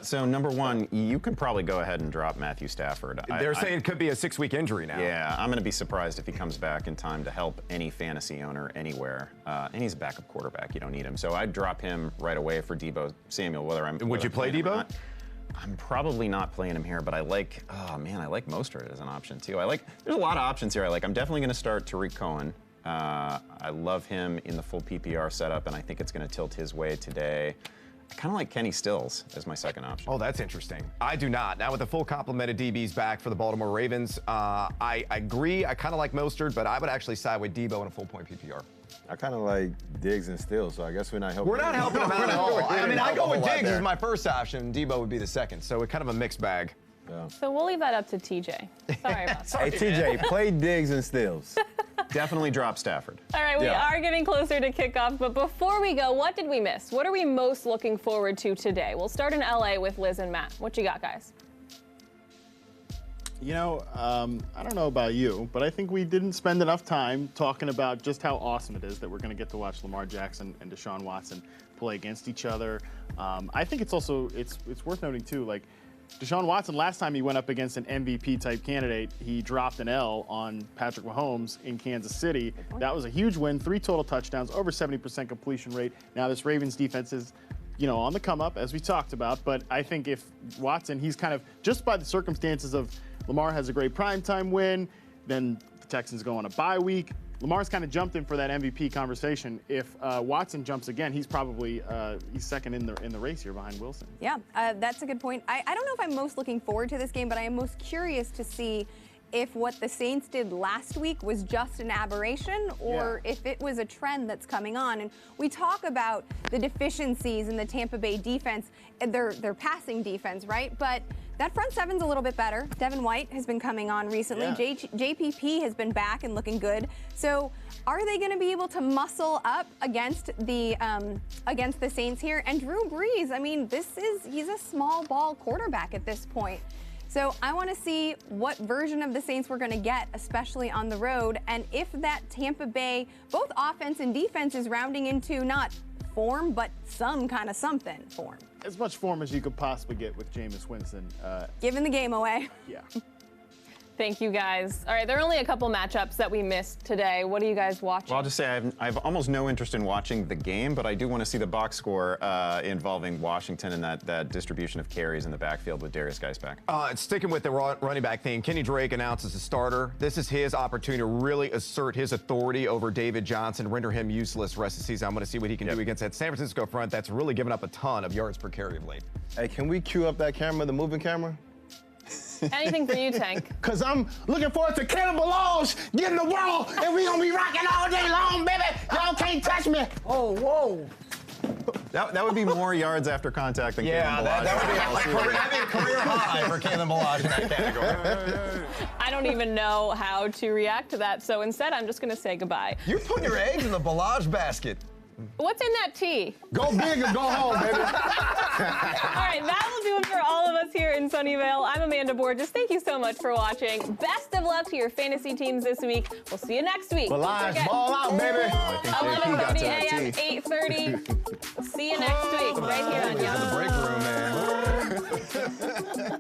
So number one, you can probably go ahead and drop Matthew Stafford. They're saying it could be a 6-week injury now. Yeah, I'm going to be surprised if he comes back in time to help any fantasy owner anywhere. And he's a backup quarterback. You don't need him. So I'd drop him right away for Deebo Samuel. Would you play Deebo? I'm probably not playing him here, but I like Mostert as an option too. There's a lot of options here. I'm definitely going to start Tariq Cohen. I love him in the full PPR setup, and I think it's going to tilt his way today. I kind of like Kenny Stills as my second option. Oh, that's interesting. I do not. Now with the full complement of DBs back for the Baltimore Ravens, I agree. I kind of like Mostert, but I would actually side with Deebo in a full-point PPR. I kind of like Diggs and Stills, so I guess we're not helping. We're not helping him out at all. I mean, I go with Diggs as my first option. Deebo would be the second, so it's kind of a mixed bag. Yeah. So we'll leave that up to TJ. Sorry about that. Hey, TJ, play Diggs and Stills. Definitely drop Stafford. All right, we are getting closer to kickoff, but before we go, what did we miss? What are we most looking forward to today? We'll start in LA with Liz and Matt. What you got, guys? You know, I don't know about you, but I think we didn't spend enough time talking about just how awesome it is that we're going to get to watch Lamar Jackson and Deshaun Watson play against each other. I think it's also it's worth noting too, like Deshaun Watson, last time he went up against an MVP-type candidate, he dropped an L on Patrick Mahomes in Kansas City. That was a huge win, 3 total touchdowns, over 70% completion rate. Now this Ravens defense is, on the come up, as we talked about. But I think if Watson, he's kind of, just by the circumstances of Lamar has a great primetime win, then the Texans go on a bye week. Lamar's kind of jumped in for that MVP conversation. If Watson jumps again, he's probably he's second in the race here behind Wilson. Yeah, that's a good point. I don't know if I'm most looking forward to this game, but I am most curious to see if what the Saints did last week was just an aberration or if it was a trend that's coming on. And we talk about the deficiencies in the Tampa Bay defense, their passing defense, right? But that front seven's a little bit better. Devin White has been coming on recently. Yeah. JPP has been back and looking good. So are they going to be able to muscle up against the Saints here? And Drew Brees, I mean, he's a small ball quarterback at this point. So I want to see what version of the Saints we're going to get, especially on the road, and if that Tampa Bay, both offense and defense, is rounding into not form, but some kind of something form. As much form as you could possibly get with Jameis Winston. Giving the game away. Yeah. Thank you, guys. All right, there are only a couple matchups that we missed today. What are you guys watching? Well, I'll just say I have almost no interest in watching the game, but I do want to see the box score involving Washington and that distribution of carries in the backfield with Darius Geis back. Sticking with the running back theme, Kenny Drake announces a starter. This is his opportunity to really assert his authority over David Johnson, render him useless the rest of the season. I'm going to see what he can do against that San Francisco front that's really given up a ton of yards per carry of late. Hey, can we cue up that camera, the moving camera? Anything for you, Tank. Because I'm looking forward to Caleb Balaj getting the world, and we going to be rocking all day long, baby. Y'all can't touch me. Oh, whoa. That would be more yards after contact than Caleb Balaj. That'd be a career high for Caleb Balaj in that category. I don't even know how to react to that, so instead I'm just going to say goodbye. You're putting your eggs in the Balaj basket. What's in that tea? Go big or go home, baby. All right, that will do it for all of us here in Sunnyvale. I'm Amanda Borges. Thank you so much for watching. Best of luck to your fantasy teams this week. We'll see you next week. Balaj, ball out, baby. 11:30 a.m., 8:30. See you next week right here on Yahoo. In the break room, man.